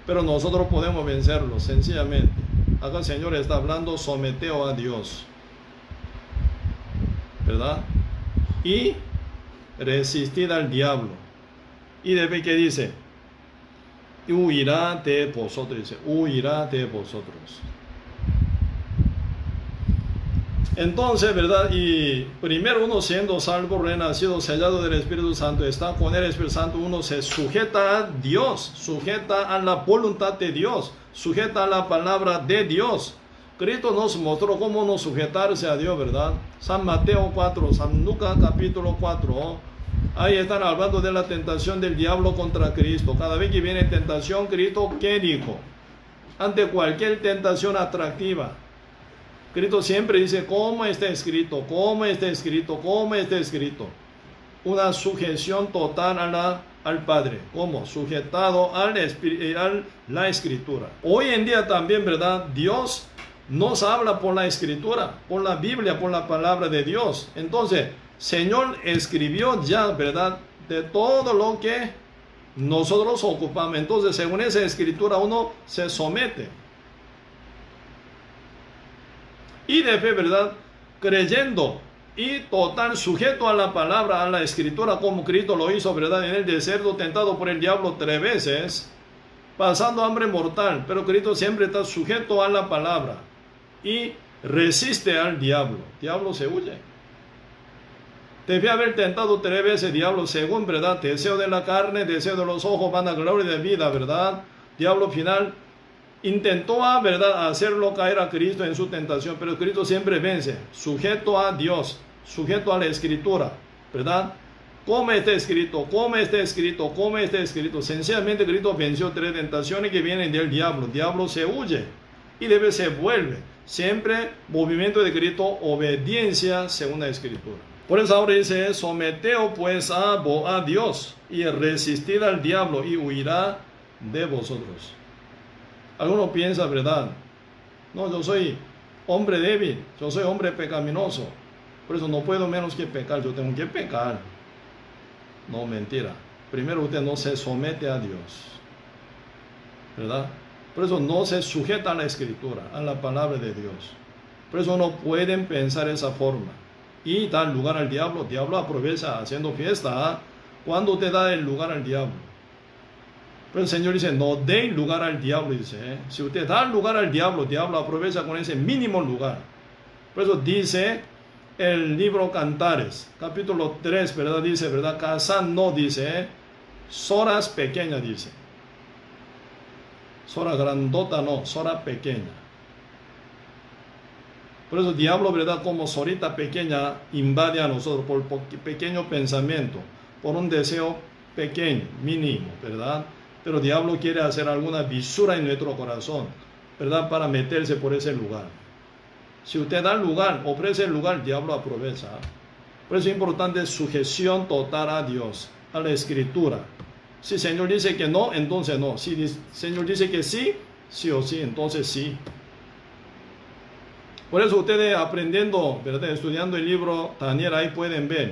Pero nosotros podemos vencerlo, sencillamente. Acá el Señor está hablando, someteo a Dios, ¿verdad? Y resistid al diablo. Y de ¿qué dice? Huirá de vosotros, dice, huirá de vosotros. Entonces, ¿verdad? Y primero uno siendo salvo, renacido, sellado del Espíritu Santo, está con el Espíritu Santo, uno se sujeta a Dios, sujeta a la voluntad de Dios, sujeta a la palabra de Dios. Cristo nos mostró cómo no sujetarse a Dios, ¿verdad? San Mateo 4, San Lucas capítulo 4, ahí están hablando de la tentación del diablo contra Cristo. Cada vez que viene tentación, Cristo, ¿qué dijo? Ante cualquier tentación atractiva, Cristo siempre dice, ¿cómo está escrito? ¿Cómo está escrito? ¿Cómo está escrito? Una sujeción total al Padre. ¿Cómo? Sujetado a la Escritura. Hoy en día también, ¿verdad?, Dios nos habla por la Escritura, por la Biblia, por la palabra de Dios. Entonces, Señor escribió ya, ¿verdad?, de todo lo que nosotros ocupamos. Entonces, según esa escritura, uno se somete. Y de fe, ¿verdad?, creyendo y total sujeto a la palabra, a la escritura, como Cristo lo hizo, ¿verdad?, en el desierto, tentado por el diablo 3 veces, pasando hambre mortal. Pero Cristo siempre está sujeto a la palabra y resiste al diablo. Diablo se huye. Debe haber tentado 3 veces diablo, según, ¿verdad?, deseo de la carne, deseo de los ojos, vanagloria de vida, ¿verdad? Diablo final intentó, ¿verdad?, hacerlo caer a Cristo en su tentación, pero Cristo siempre vence, sujeto a Dios, sujeto a la escritura, ¿verdad? Como está escrito, como está escrito, como está escrito. Sencillamente Cristo venció 3 tentaciones que vienen del diablo. Diablo se huye y debe se vuelve. Siempre movimiento de Cristo, obediencia según la escritura. Por eso ahora dice, someteos pues a Dios y resistid al diablo y huirá de vosotros. Algunos piensan, ¿verdad?, no, yo soy hombre débil, yo soy hombre pecaminoso, por eso no puedo menos que pecar, yo tengo que pecar. No, mentira. Primero usted no se somete a Dios, ¿verdad? Por eso no se sujeta a la escritura, a la palabra de Dios. Por eso no pueden pensar esa forma y dar lugar al diablo. El diablo aprovecha haciendo fiesta cuando te da el lugar al diablo. Pero el Señor dice, no den lugar al diablo, dice. Si usted da lugar al diablo, el diablo aprovecha con ese mínimo lugar. Por eso dice el libro Cantares, capítulo 3, ¿verdad? Dice, ¿verdad? Casa no dice, soras pequeñas, dice. Sora grandota no, sora pequeña. Por eso el diablo, ¿verdad?, como sorita pequeña invade a nosotros por pequeño pensamiento, por un deseo pequeño, mínimo, ¿verdad? Pero el diablo quiere hacer alguna visura en nuestro corazón, ¿verdad?, para meterse por ese lugar. Si usted da lugar, ofrece el lugar, el diablo aprovecha. Por eso es importante sujeción total a Dios, a la escritura. Si el Señor dice que no, entonces no. Si el Señor dice que sí, sí o sí, entonces sí. Por eso ustedes aprendiendo, ¿verdad?, estudiando el libro Daniel, ahí pueden ver,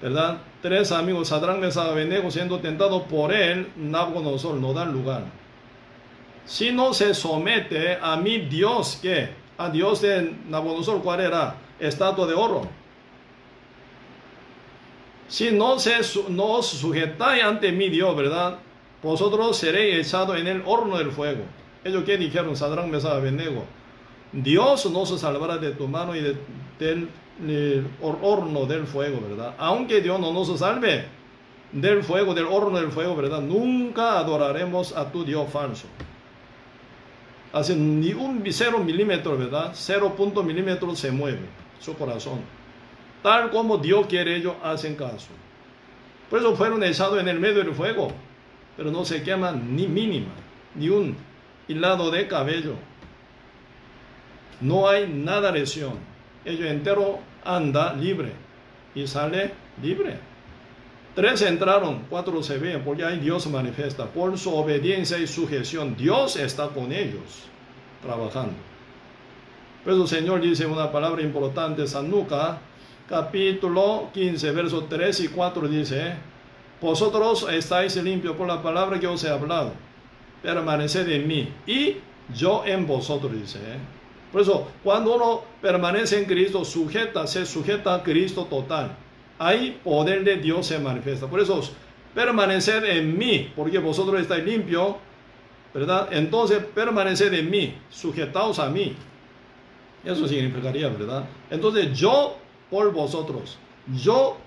¿verdad?, 3 amigos, Sadrach, Mesach y Abednego, siendo tentados por él, Nabucodonosor, no dan lugar. Si no se somete a mi Dios, ¿qué? A Dios de Nabucodonosor, ¿cuál era? Estatua de oro. Si no os sujetáis ante mi Dios, ¿verdad?, vosotros seréis echados en el horno del fuego. Ellos que dijeron, Sadrach, Mesach y Abednego, Dios no se salvará de tu mano y del horno del fuego, ¿verdad? Aunque Dios no nos salve del fuego, del horno del fuego, ¿verdad?, nunca adoraremos a tu Dios falso. Así ni un 0 milímetro, ¿verdad?, 0 milímetros se mueve su corazón. Tal como Dios quiere, ellos hacen caso. Por eso fueron echados en el medio del fuego, pero no se queman ni mínima, ni un hilado de cabello. No hay nada lesión. Ellos entero anda libre y sale libre. 3 entraron, 4 se ven, porque ahí Dios manifiesta. Por su obediencia y sujeción, Dios está con ellos, trabajando. Por eso el Señor dice una palabra importante, San Lucas, capítulo 15, versos 3 y 4, dice, vosotros estáis limpios por la palabra que os he hablado, permaneced en mí, y yo en vosotros, dice. Por eso, cuando uno permanece en Cristo, se sujeta a Cristo total. Ahí poder de Dios se manifiesta. Por eso, permaneced en mí, porque vosotros estáis limpios, ¿verdad? Entonces, permaneced en mí, sujetaos a mí. Eso significaría, ¿verdad? Entonces, yo por vosotros, yo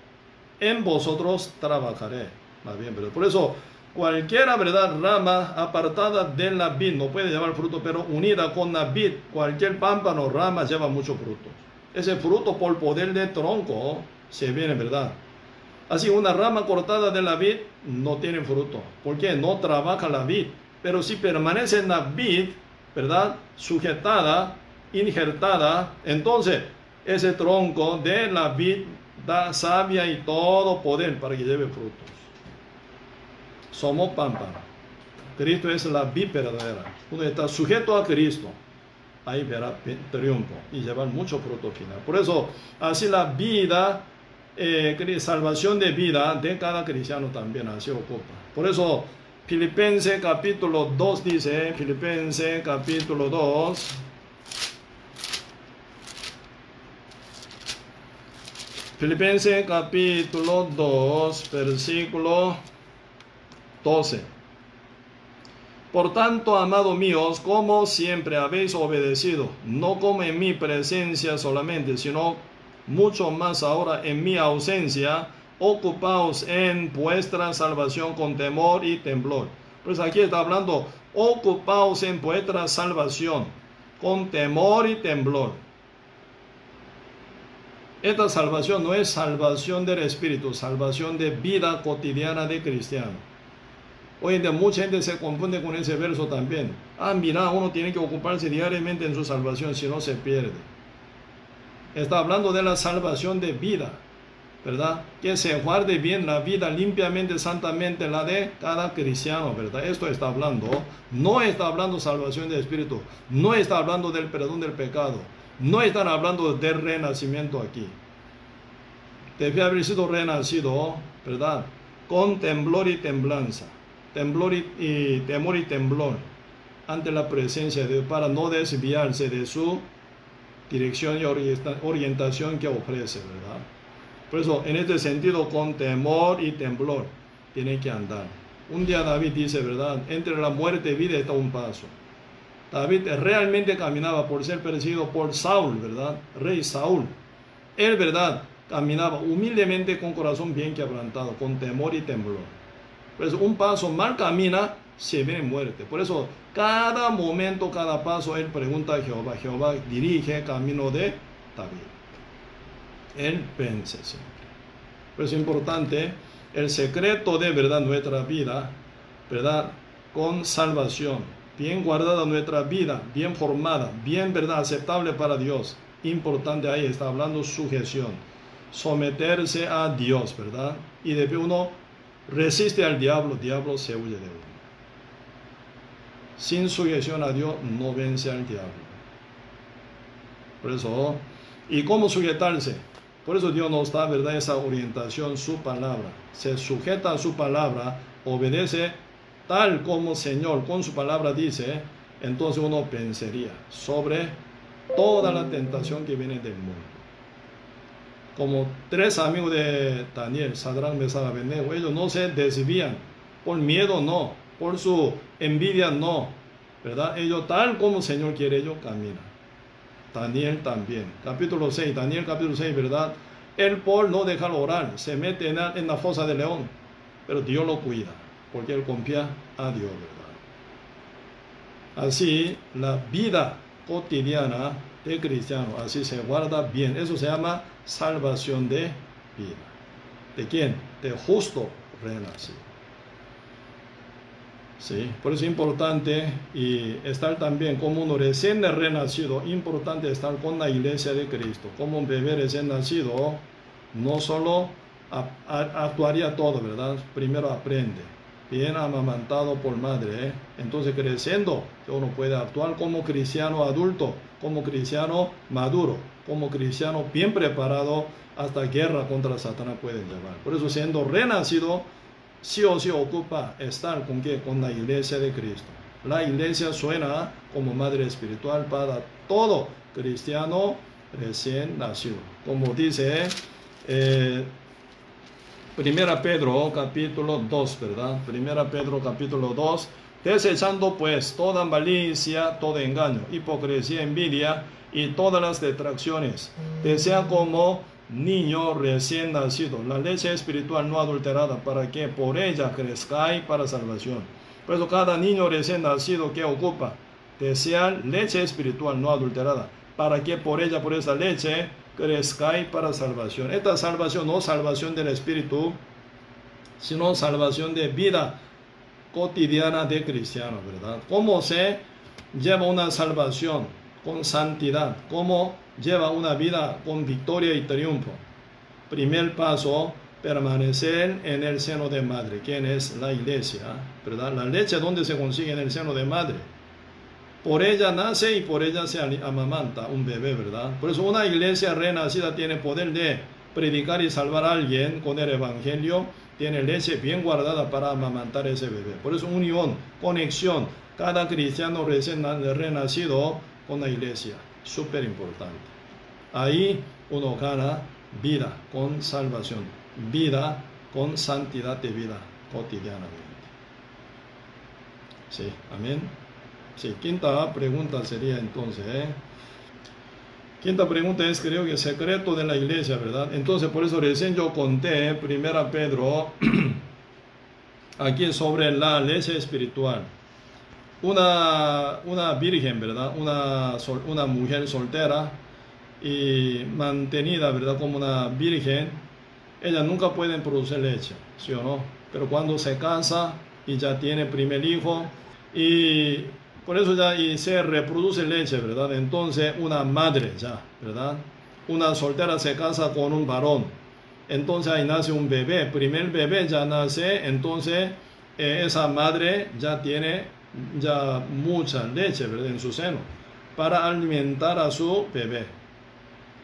en vosotros trabajaré. Más bien, ¿verdad? Por eso, cualquiera, ¿verdad?, rama apartada de la vid no puede llevar fruto, pero unida con la vid, cualquier pámpano, rama lleva mucho fruto. Ese fruto por poder del tronco se viene, ¿verdad? Así una rama cortada de la vid no tiene fruto, porque no trabaja la vid. Pero si permanece en la vid, ¿verdad?, sujetada, injertada, entonces ese tronco de la vid da savia y todo poder para que lleve frutos. Somos pámpano. Cristo es la vid verdadera. Uno está sujeto a Cristo, ahí verá triunfo y llevar mucho fruto final. Por eso, así la vida salvación de vida de cada cristiano también así ocupa. Por eso Filipenses capítulo 2 dice, Filipenses capítulo 2, Filipenses capítulo 2, versículo 12. Por tanto, amados míos, como siempre habéis obedecido, no como en mi presencia solamente, sino mucho más ahora en mi ausencia, ocupaos en vuestra salvación con temor y temblor. Pues aquí está hablando, ocupaos en vuestra salvación con temor y temblor. Esta salvación no es salvación del espíritu, salvación de vida cotidiana de cristiano. Hoy en día mucha gente se confunde con ese verso también. Mira, uno tiene que ocuparse diariamente en su salvación, si no se pierde. Está hablando de la salvación de vida, ¿verdad? Que se guarde bien la vida limpiamente, santamente, la de cada cristiano, ¿verdad? Esto está hablando. No está hablando salvación de espíritu. No está hablando del perdón del pecado. No están hablando del renacimiento aquí. Debe haber sido renacido, ¿verdad? Con temblor y temblanza. Temor y temblor ante la presencia de Dios, para no desviarse de su dirección y orientación que ofrece, ¿verdad? Por eso, en este sentido, con temor y temblor tiene que andar. Un día David dice, ¿verdad? Entre la muerte y vida está un paso. David realmente caminaba por ser perseguido por Saúl, ¿verdad? Rey Saúl. Él, ¿verdad? Caminaba humildemente con corazón bien quebrantado, con temor y temblor. Por eso un paso mal camina, se ve en muerte. Por eso cada momento, cada paso, él pregunta a Jehová. Jehová dirige el camino de David. Él vence siempre. Por eso es importante el secreto de verdad nuestra vida, ¿verdad? Con salvación, bien guardada nuestra vida, bien formada, bien, ¿verdad? Aceptable para Dios. Importante ahí está hablando sujeción, someterse a Dios, ¿verdad? Y debe uno resiste al diablo, el diablo se huye de uno. Sin sujeción a Dios no vence al diablo. Por eso, ¿y cómo sujetarse? Por eso Dios nos da, ¿verdad? Esa orientación, su palabra. Se sujeta a su palabra, obedece tal como el Señor con su palabra dice, entonces uno vencería sobre toda la tentación que viene del mundo. Como 3 amigos de Daniel, Sadrach, Mesach, Abednego, ellos no se desvían, por miedo no, por su envidia no, ¿verdad? Ellos tal como el Señor quiere, ellos caminan. Daniel también, capítulo 6, Daniel capítulo 6, ¿verdad? Él por no dejar orar, se mete en la fosa del león, pero Dios lo cuida, porque él confía a Dios, ¿verdad? Así, la vida cotidiana de cristiano, así se guarda bien. Eso se llama salvación de vida. ¿De quién? De justo renacido. Sí, por eso es importante y estar también como un recién renacido, importante estar con la iglesia de Cristo. Como un bebé recién nacido, no solo actuaría todo, ¿verdad? Primero aprende, bien amamantado por madre, entonces creciendo uno puede actuar como cristiano adulto, como cristiano maduro, como cristiano bien preparado, hasta guerra contra Satanás puede llevar. Por eso siendo renacido, sí o sí ocupa estar con ¿qué? Con la iglesia de Cristo. La iglesia suena como madre espiritual para todo cristiano recién nacido. Como dice 1 Pedro capítulo 2, ¿verdad? 1 Pedro capítulo 2, desechando pues toda malicia, todo engaño, hipocresía, envidia y todas las detracciones. Desea como niño recién nacido, la leche espiritual no adulterada, para que por ella crezcáis para salvación. Por eso cada niño recién nacido que ocupa, desear leche espiritual no adulterada, para que por ella, por esa leche, crezcáis para salvación. Esta salvación no salvación del espíritu, sino salvación de vida cotidiana de cristiano, ¿verdad? ¿Cómo se lleva una salvación con santidad? ¿Cómo lleva una vida con victoria y triunfo? Primer paso, permanecer en el seno de madre. ¿Quién es? La iglesia, ¿verdad? La leche, ¿dónde se consigue? En el seno de madre. Por ella nace y por ella se amamanta un bebé, ¿verdad? Por eso una iglesia renacida tiene poder de predicar y salvar a alguien con el Evangelio, tiene leche bien guardada para amamantar a ese bebé. Por eso unión, conexión, cada cristiano recién renacido con la iglesia, súper importante. Ahí uno gana vida con salvación, vida con santidad de vida cotidianamente. Sí, amén. Sí, quinta pregunta sería entonces, Quinta pregunta es, creo que secreto de la iglesia, ¿verdad? Entonces, por eso recién yo conté, 1 Pedro, aquí sobre la leche espiritual. Una virgen, ¿verdad? Una mujer soltera y mantenida, ¿verdad? Como una virgen, ella nunca puede producir leche, ¿sí o no? Pero cuando se casa y ya tiene primer hijo, y por eso ya y se reproduce leche, ¿verdad? Entonces una madre ya, ¿verdad? Una soltera se casa con un varón, entonces ahí nace un bebé, primer bebé ya nace, entonces esa madre ya tiene ya mucha leche, ¿verdad? En su seno, para alimentar a su bebé,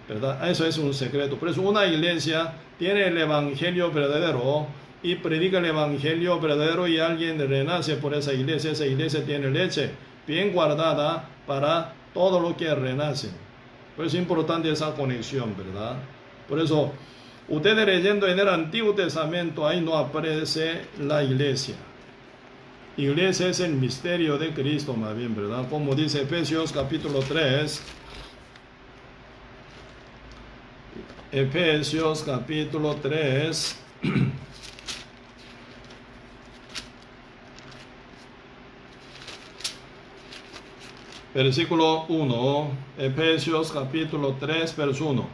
¿verdad? Eso es un secreto. Por eso una iglesia tiene el evangelio verdadero y predica el evangelio verdadero y alguien renace por esa iglesia tiene leche bien guardada para todo lo que renace. Por eso es importante esa conexión, ¿verdad? Por eso, ustedes leyendo en el Antiguo Testamento, ahí no aparece la iglesia. Iglesia es el misterio de Cristo, más bien, ¿verdad? Como dice Efesios capítulo 3. Efesios capítulo 3. Versículo 1, Efesios capítulo 3, verso 1.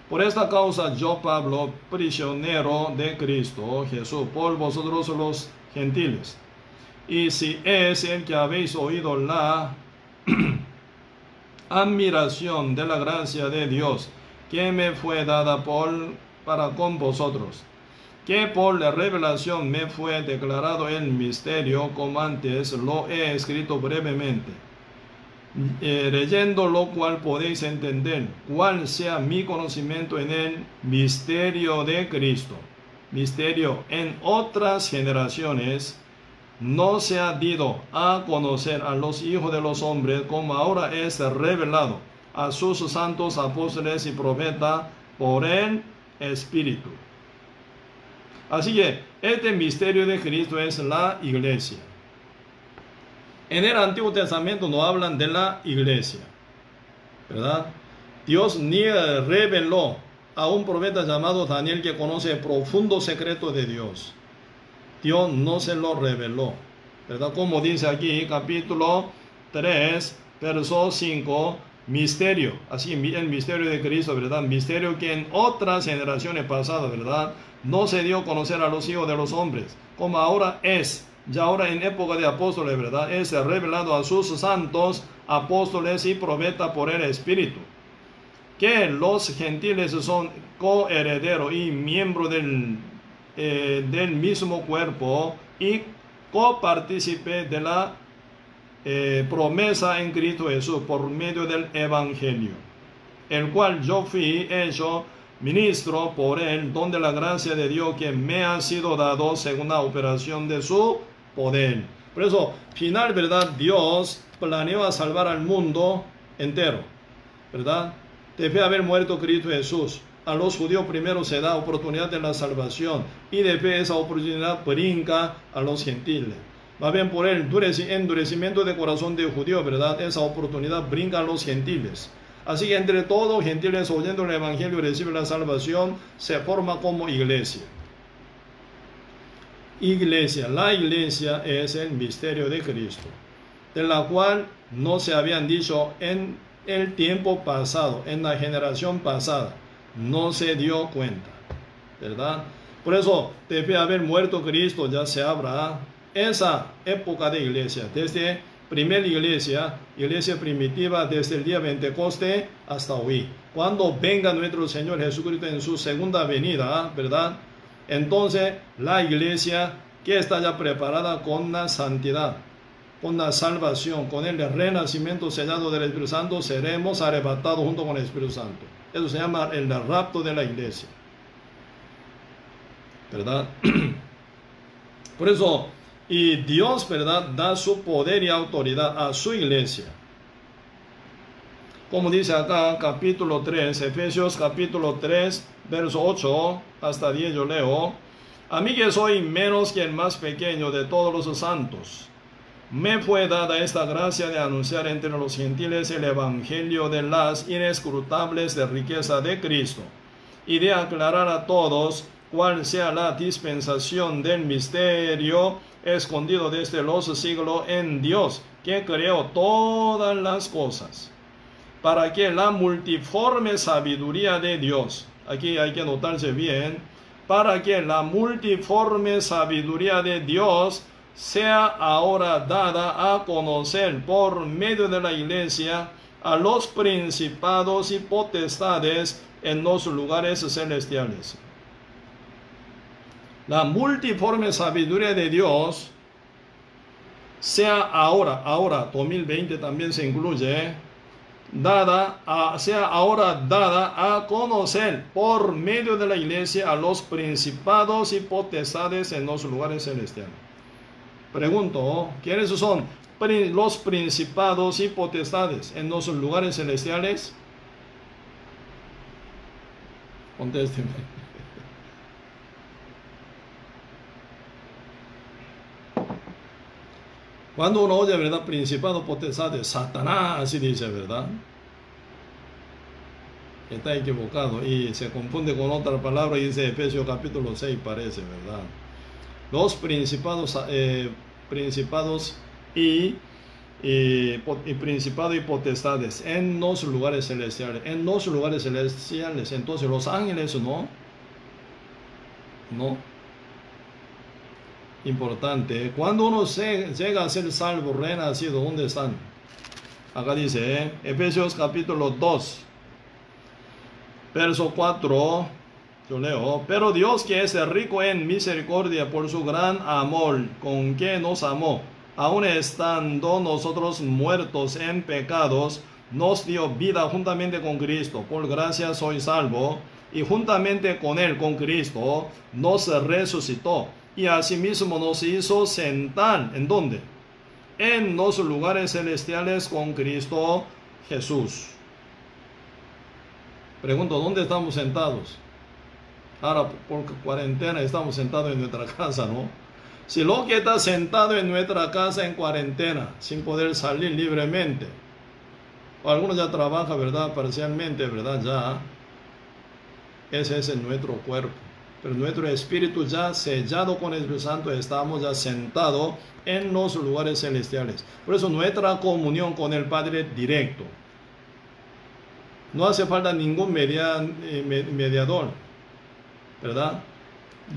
Por esta causa yo, Pablo, prisionero de Cristo Jesús, por vosotros los gentiles. Y si es el que habéis oído la admiración de la gracia de Dios, que me fue dada para con vosotros, que por la revelación me fue declarado el misterio, como antes lo he escrito brevemente. Leyendo lo cual podéis entender cuál sea mi conocimiento en el misterio de Cristo. Misterio en otras generaciones no se ha dado a conocer a los hijos de los hombres, como ahora es revelado a sus santos apóstoles y profetas por el Espíritu. Así que este misterio de Cristo es la iglesia. En el Antiguo Testamento no hablan de la iglesia, ¿verdad? Dios ni reveló a un profeta llamado Daniel que conoce el profundo secreto de Dios. Dios no se lo reveló, ¿verdad? Como dice aquí, capítulo 3, verso 5, misterio, así el misterio de Cristo, ¿verdad? Misterio que en otras generaciones pasadas, ¿verdad? No se dio a conocer a los hijos de los hombres, como ahora es. Ya ahora en época de apóstoles, ¿verdad? Es revelado a sus santos apóstoles y profetas por el Espíritu, que los gentiles son coherederos y miembros del mismo cuerpo y copartícipes de la promesa en Cristo Jesús por medio del Evangelio, el cual yo fui hecho ministro por él, donde la gracia de Dios que me ha sido dado según la operación de su poder. Por eso, final, ¿verdad? Dios planeó a salvar al mundo entero, ¿verdad? Debe haber muerto Cristo Jesús. A los judíos primero se da oportunidad de la salvación y después esa oportunidad brinca a los gentiles. Va bien por el endurecimiento de corazón de judíos, ¿verdad? Esa oportunidad brinca a los gentiles. Así que entre todos gentiles oyendo el evangelio reciben la salvación, se forma como iglesia. Iglesia, la iglesia es el misterio de Cristo, de la cual no se habían dicho en el tiempo pasado, en la generación pasada, no se dio cuenta, ¿verdad? Por eso debe haber muerto Cristo, ya se habla esa época de iglesia, desde primera iglesia primitiva, desde el día Pentecoste hasta hoy. Cuando venga nuestro Señor Jesucristo en su segunda venida, ¿verdad? Entonces la iglesia que está ya preparada con la santidad, con la salvación, con el renacimiento sellado del Espíritu Santo, seremos arrebatados junto con el Espíritu Santo. Eso se llama el rapto de la iglesia. ¿verdad? Por eso, y Dios, ¿verdad?, da su poder y autoridad a su iglesia. Como dice acá, capítulo 3, Efesios capítulo 3, verso 8 hasta 10, yo leo: a mí que soy menos que el más pequeño de todos los santos, me fue dada esta gracia de anunciar entre los gentiles el evangelio de las inescrutables de riqueza de Cristo, y de aclarar a todos cuál sea la dispensación del misterio escondido desde los siglos en Dios, que creó todas las cosas, para que la multiforme sabiduría de Dios, aquí hay que notarse bien, para que la multiforme sabiduría de Dios sea ahora dada a conocer por medio de la iglesia a los principados y potestades en los lugares celestiales. La multiforme sabiduría de Dios sea ahora 2020 también se incluye, sea ahora dada a conocer por medio de la iglesia a los principados y potestades en los lugares celestiales. Pregunto, ¿quiénes son los principados y potestades en los lugares celestiales? Contésteme. Cuando uno oye, ¿verdad?, principado, potestades, Satanás, así dice, ¿verdad?, está equivocado y se confunde con otra palabra y dice Efesios capítulo 6, parece, ¿verdad? Los principados y principados y potestades en los lugares celestiales. En los lugares celestiales, entonces los ángeles no. Importante, cuando uno llega a ser salvo, renacido, ¿dónde están? Acá dice, Efesios capítulo 2, verso 4, yo leo: pero Dios, que es rico en misericordia por su gran amor con que nos amó, aun estando nosotros muertos en pecados, nos dio vida juntamente con Cristo. Por gracia soy salvo, y juntamente con Él, con Cristo, nos resucitó, y asimismo nos hizo sentar, ¿en dónde? En los lugares celestiales con Cristo Jesús. Pregunto, ¿dónde estamos sentados? Ahora, por cuarentena, estamos sentados en nuestra casa, ¿no? Si lo que está sentado en nuestra casa en cuarentena, sin poder salir libremente, o algunos ya trabajan, ¿verdad?, parcialmente, ¿verdad?, ya, ese es nuestro cuerpo. Pero nuestro espíritu ya sellado con el Espíritu Santo, estamos ya sentados en los lugares celestiales. Por eso nuestra comunión con el Padre directo. No hace falta ningún mediador, ¿verdad?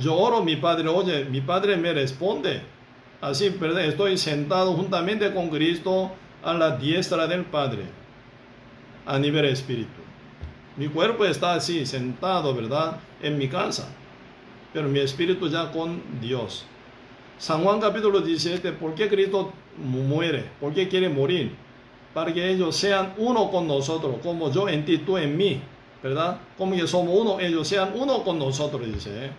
Yo oro, mi Padre oye, mi Padre me responde. Así, ¿verdad? Estoy sentado juntamente con Cristo a la diestra del Padre, a nivel espíritu. Mi cuerpo está así, sentado, ¿verdad?, en mi casa, pero mi espíritu ya con Dios. San Juan capítulo 17, ¿por qué Cristo muere? ¿Por qué quiere morir? Para que ellos sean uno con nosotros, como yo en ti, tú en mí, ¿verdad? Como que somos uno, ellos sean uno con nosotros, dice,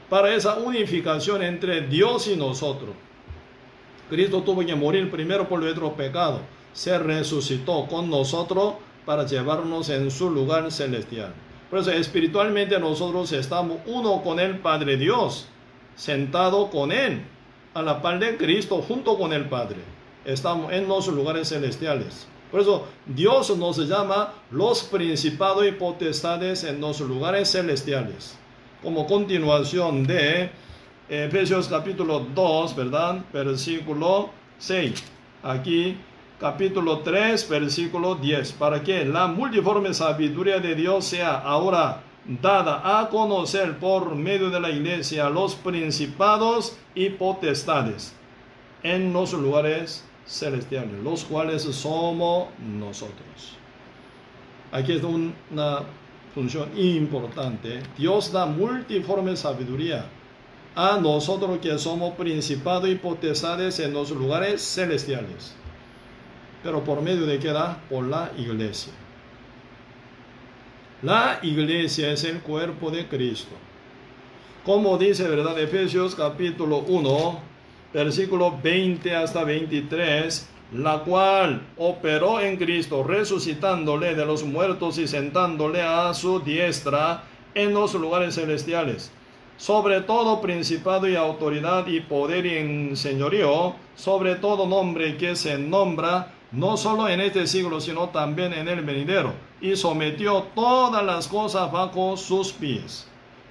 para esa unificación entre Dios y nosotros. Cristo tuvo que morir primero por nuestro pecado, se resucitó con nosotros para llevarnos en su lugar celestial. Por eso espiritualmente nosotros estamos uno con el Padre Dios, sentado con Él, a la par de Cristo, junto con el Padre. Estamos en los lugares celestiales. Por eso Dios nos llama los principados y potestades en los lugares celestiales. Como continuación de Efesios capítulo 2, ¿verdad?, versículo 6. Aquí capítulo 3, versículo 10. Para que la multiforme sabiduría de Dios sea ahora dada a conocer por medio de la iglesia a los principados y potestades en los lugares celestiales, los cuales somos nosotros. Aquí es una función importante. Dios da multiforme sabiduría a nosotros que somos principados y potestades en los lugares celestiales. Pero por medio de qué da? Por la iglesia. La iglesia es el cuerpo de Cristo. Como dice, ¿verdad? Efesios capítulo 1, versículo 20 hasta 23, la cual operó en Cristo, resucitándole de los muertos y sentándole a su diestra en los lugares celestiales, sobre todo principado y autoridad y poder y señorío, sobre todo nombre que se nombra, no solo en este siglo, sino también en el venidero, y sometió todas las cosas bajo sus pies,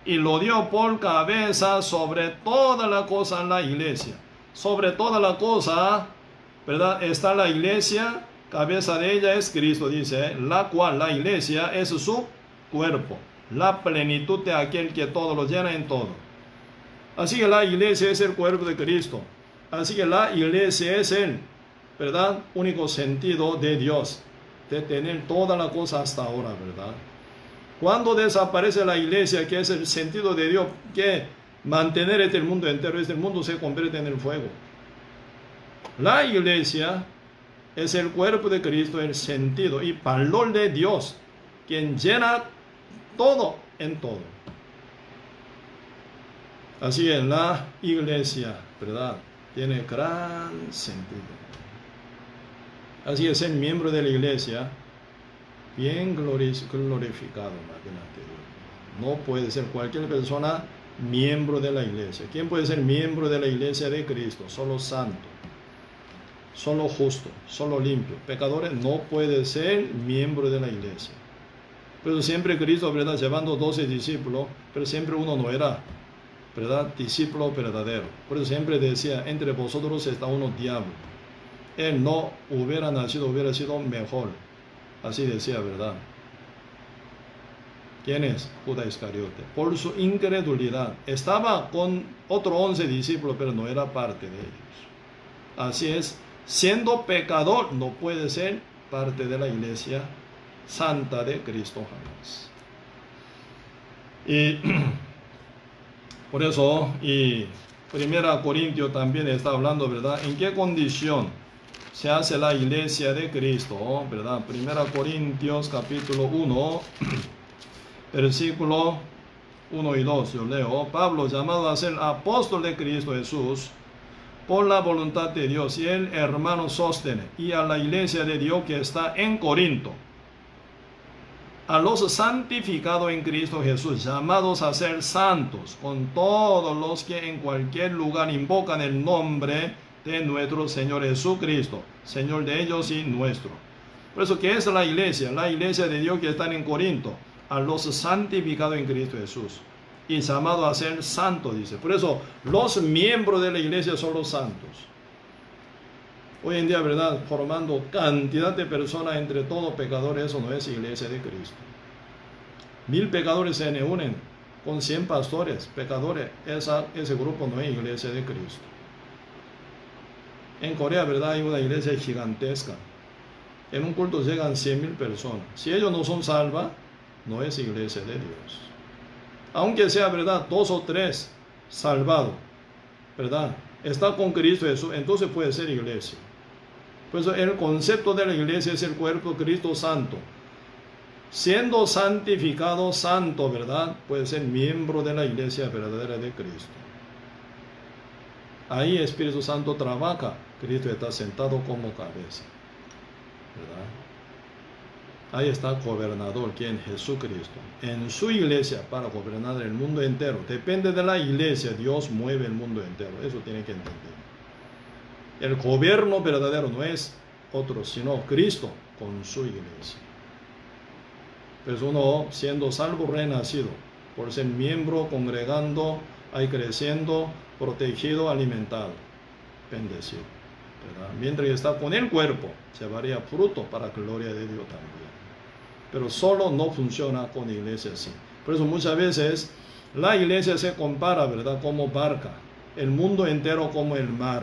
y lo dio por cabeza sobre toda la cosa en la iglesia. Sobre toda la cosa, ¿verdad? Está la iglesia, cabeza de ella es Cristo, dice, la cual la iglesia es su cuerpo, la plenitud de aquel que todo lo llena en todo. Así que la iglesia es el cuerpo de Cristo. Así que la iglesia es el, ¿verdad?, único sentido de Dios, de tener toda la cosa hasta ahora, ¿verdad? Cuando desaparece la iglesia, que es el sentido de Dios, que mantener este mundo entero, este mundo se convierte en el fuego. La iglesia es el cuerpo de Cristo, el sentido y valor de Dios, quien llena todo en todo. Así es, la iglesia, ¿verdad?, tiene gran sentido. Así es, el miembro de la iglesia, bien glorificado, imagínate. No puede ser cualquier persona miembro de la iglesia. ¿Quién puede ser miembro de la iglesia de Cristo? Solo santo, solo justo, solo limpio. Pecadores no puede ser miembro de la iglesia. Pero siempre Cristo, ¿verdad?, llevando 12 discípulos, pero siempre uno no era, ¿verdad?, discípulo verdadero. Por eso siempre decía, entre vosotros está uno diablo. Él no hubiera nacido, hubiera sido mejor. Así decía, ¿verdad? ¿Quién es? Judas Iscariote. Por su incredulidad. Estaba con otros 11 discípulos, pero no era parte de ellos. Así es, siendo pecador, no puede ser parte de la iglesia santa de Cristo jamás. Y por eso, y 1 Corintios también está hablando, ¿verdad?, en qué condición se hace la iglesia de Cristo, ¿verdad? 1 Corintios capítulo 1, versículo 1 y 2, yo leo. Pablo, llamado a ser apóstol de Cristo Jesús, por la voluntad de Dios, y el hermano Sóstenes, y a la iglesia de Dios que está en Corinto, a los santificados en Cristo Jesús, llamados a ser santos, con todos los que en cualquier lugar invocan el nombre de nuestro Señor Jesucristo, Señor de ellos y nuestro. Por eso, ¿qué es la iglesia? La iglesia de Dios que está en Corinto, a los santificados en Cristo Jesús, y llamados a ser santos, dice. Por eso, los miembros de la iglesia son los santos. Hoy en día, ¿verdad?, formando cantidad de personas entre todos pecadores, eso no es iglesia de Cristo. 1000 pecadores se unen con 100 pastores, pecadores, ese grupo no es iglesia de Cristo. En Corea, ¿verdad?, hay una iglesia gigantesca. En un culto llegan 100.000 personas. Si ellos no son salvos, no es iglesia de Dios. Aunque sea, ¿verdad?, 2 o 3 salvados, ¿verdad?, está con Cristo Jesús, entonces puede ser iglesia. Por eso el concepto de la iglesia es el cuerpo de Cristo santo. Siendo santificado, santo, ¿verdad?, puede ser miembro de la iglesia verdadera de Cristo. Ahí el Espíritu Santo trabaja, Cristo está sentado como cabeza, ¿verdad? Ahí está el gobernador, quien Jesucristo, en su iglesia para gobernar el mundo entero. Depende de la iglesia, Dios mueve el mundo entero, eso tiene que entender. El gobierno verdadero no es otro, sino Cristo con su iglesia. Pues uno, siendo salvo, renacido, por ser miembro, congregando, ahí creciendo, protegido, alimentado, bendecido, ¿verdad? Mientras está con el cuerpo, llevaría fruto para la gloria de Dios también. Pero solo no funciona con iglesia así. Por eso muchas veces la iglesia se compara, ¿verdad?, como barca, el mundo entero como el mar,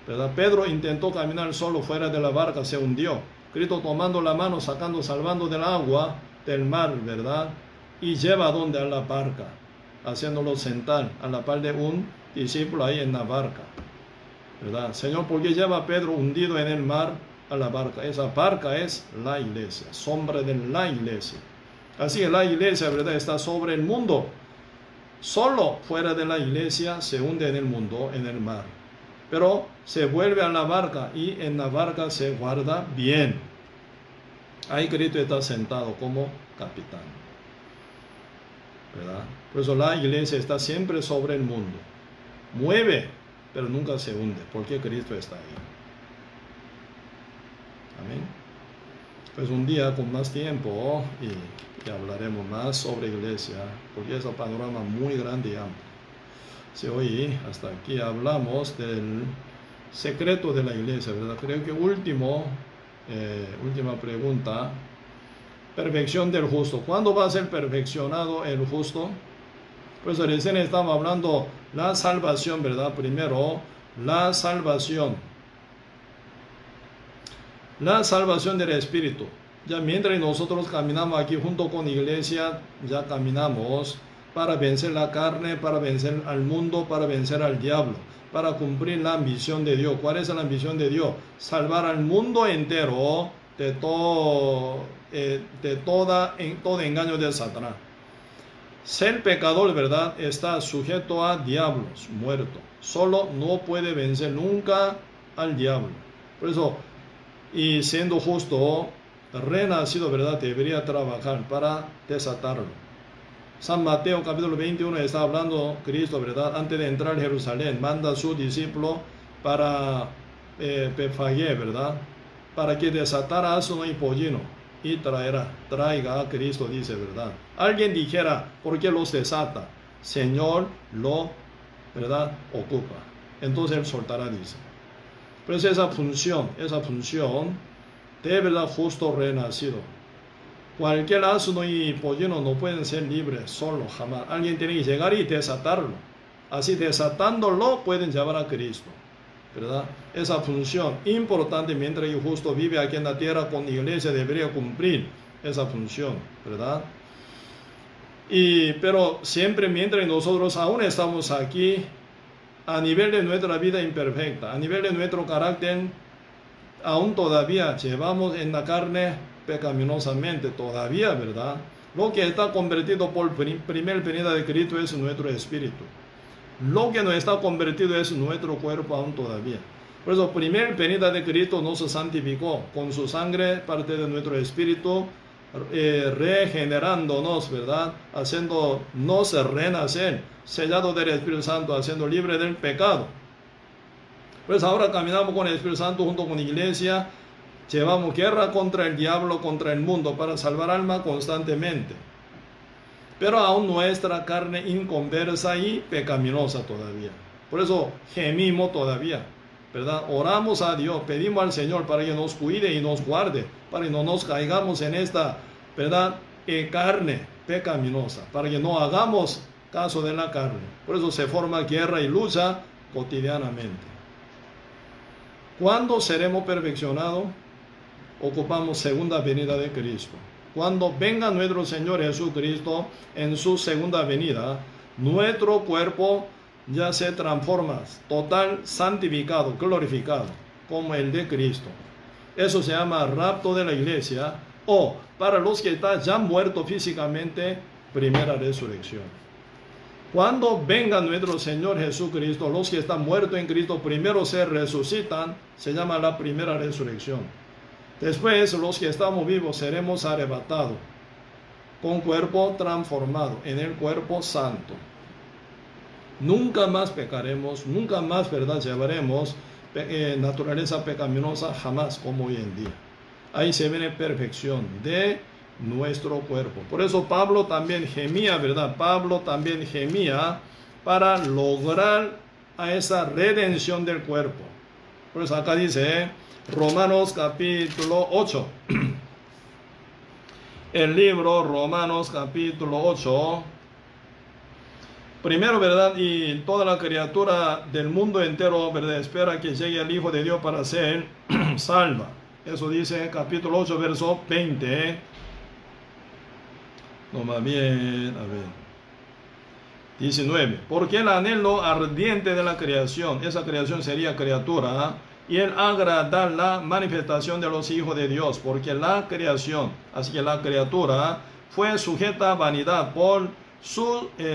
¿verdad? Pedro intentó caminar solo fuera de la barca, se hundió. Cristo tomando la mano, sacando, salvando del agua, del mar, ¿verdad?, y lleva a donde, a la barca, haciéndolo sentar a la par de un discípulo ahí en la barca, ¿verdad? Señor, ¿por qué lleva a Pedro hundido en el mar a la barca? Esa barca es la iglesia, sombra de la iglesia. Así que la iglesia, ¿verdad?, está sobre el mundo, Solo fuera de la iglesia se hunde en el mundo, en el mar. Pero se vuelve a la barca y en la barca se guarda bien. Ahí Cristo está sentado como capitán, ¿verdad? Por eso la iglesia está siempre sobre el mundo. Mueve, pero nunca se hunde, porque Cristo está ahí. Amén. Pues un día con más tiempo y hablaremos más sobre iglesia, porque es un panorama muy grande y amplio. Si hoy hasta aquí hablamos del secreto de la iglesia, ¿verdad? Creo que última pregunta, perfección del justo. ¿Cuándo va a ser perfeccionado el justo? Pues recién estamos hablando la salvación, ¿verdad? Primero, la salvación del Espíritu. Ya mientras nosotros caminamos aquí junto con la iglesia, ya caminamos para vencer la carne, para vencer al mundo, para vencer al diablo, para cumplir la ambición de Dios. ¿Cuál es la ambición de Dios? Salvar al mundo entero de todo engaño de Satanás. Ser pecador, ¿verdad? Está sujeto a diablos, muerto. Solo no puede vencer nunca al diablo. Por eso, y siendo justo, renacido, ¿verdad? Debería trabajar para desatarlo. San Mateo capítulo 21 está hablando Cristo, ¿verdad? Antes de entrar a Jerusalén, manda a su discípulo para Betfagé, ¿verdad? Para que desatara asno y pollino y traiga a Cristo, dice, ¿verdad? Alguien dijera, ¿por qué los desata? Señor lo, ¿verdad? Ocupa. Entonces él soltará, dice. Pues esa función de verdad justo renacido. Cualquier asno y pollino no pueden ser libres solo, jamás. Alguien tiene que llegar y desatarlo. Así desatándolo pueden llevar a Cristo, ¿verdad? Esa función importante mientras el justo vive aquí en la tierra con la iglesia debería cumplir esa función, ¿verdad? Pero siempre mientras nosotros aún estamos aquí, a nivel de nuestra vida imperfecta, a nivel de nuestro carácter, aún todavía llevamos en la carne pecaminosamente, todavía, ¿verdad? Lo que está convertido por primer venida de Cristo es nuestro espíritu. Lo que no está convertido es nuestro cuerpo aún todavía. Por eso, primer venida de Cristo nos santificó con su sangre, parte de nuestro espíritu, regenerándonos, ¿verdad? Haciéndonos renacer, sellado del Espíritu Santo, haciendo libre del pecado. Pues ahora caminamos con el Espíritu Santo junto con la iglesia, llevamos guerra contra el diablo, contra el mundo, para salvar alma constantemente. Pero aún nuestra carne inconversa y pecaminosa todavía. Por eso gemimos todavía, ¿verdad? Oramos a Dios, pedimos al Señor para que nos cuide y nos guarde, para que no nos caigamos en esta, ¿verdad? Carne pecaminosa, para que no hagamos caso de la carne. Por eso se forma guerra y lucha cotidianamente. ¿Cuándo seremos perfeccionados? Ocupamos segunda venida de Cristo. Cuando venga nuestro Señor Jesucristo en su segunda venida, nuestro cuerpo ya se transforma, total santificado, glorificado, como el de Cristo. Eso se llama rapto de la iglesia, o para los que están ya muertos físicamente, primera resurrección. Cuando venga nuestro Señor Jesucristo, los que están muertos en Cristo primero se resucitan, se llama la primera resurrección. Después, los que estamos vivos seremos arrebatados con cuerpo transformado en el cuerpo santo. Nunca más pecaremos, nunca más, ¿verdad?, llevaremos naturaleza pecaminosa, jamás, como hoy en día. Ahí se viene perfección de nuestro cuerpo. Por eso Pablo también gemía, ¿verdad? Pablo también gemía para lograr a esa redención del cuerpo. Por eso acá dice Romanos capítulo 8. El libro Romanos capítulo 8. Primero, ¿verdad? Y toda la criatura del mundo entero, ¿verdad?, espera que llegue el Hijo de Dios para ser salva. Eso dice capítulo 8, verso 20. No, más bien, a ver. 19. Porque el anhelo ardiente de la creación, esa creación sería criatura, y el agradar la manifestación de los hijos de Dios, porque la creación, así que la criatura, fue sujeta a vanidad por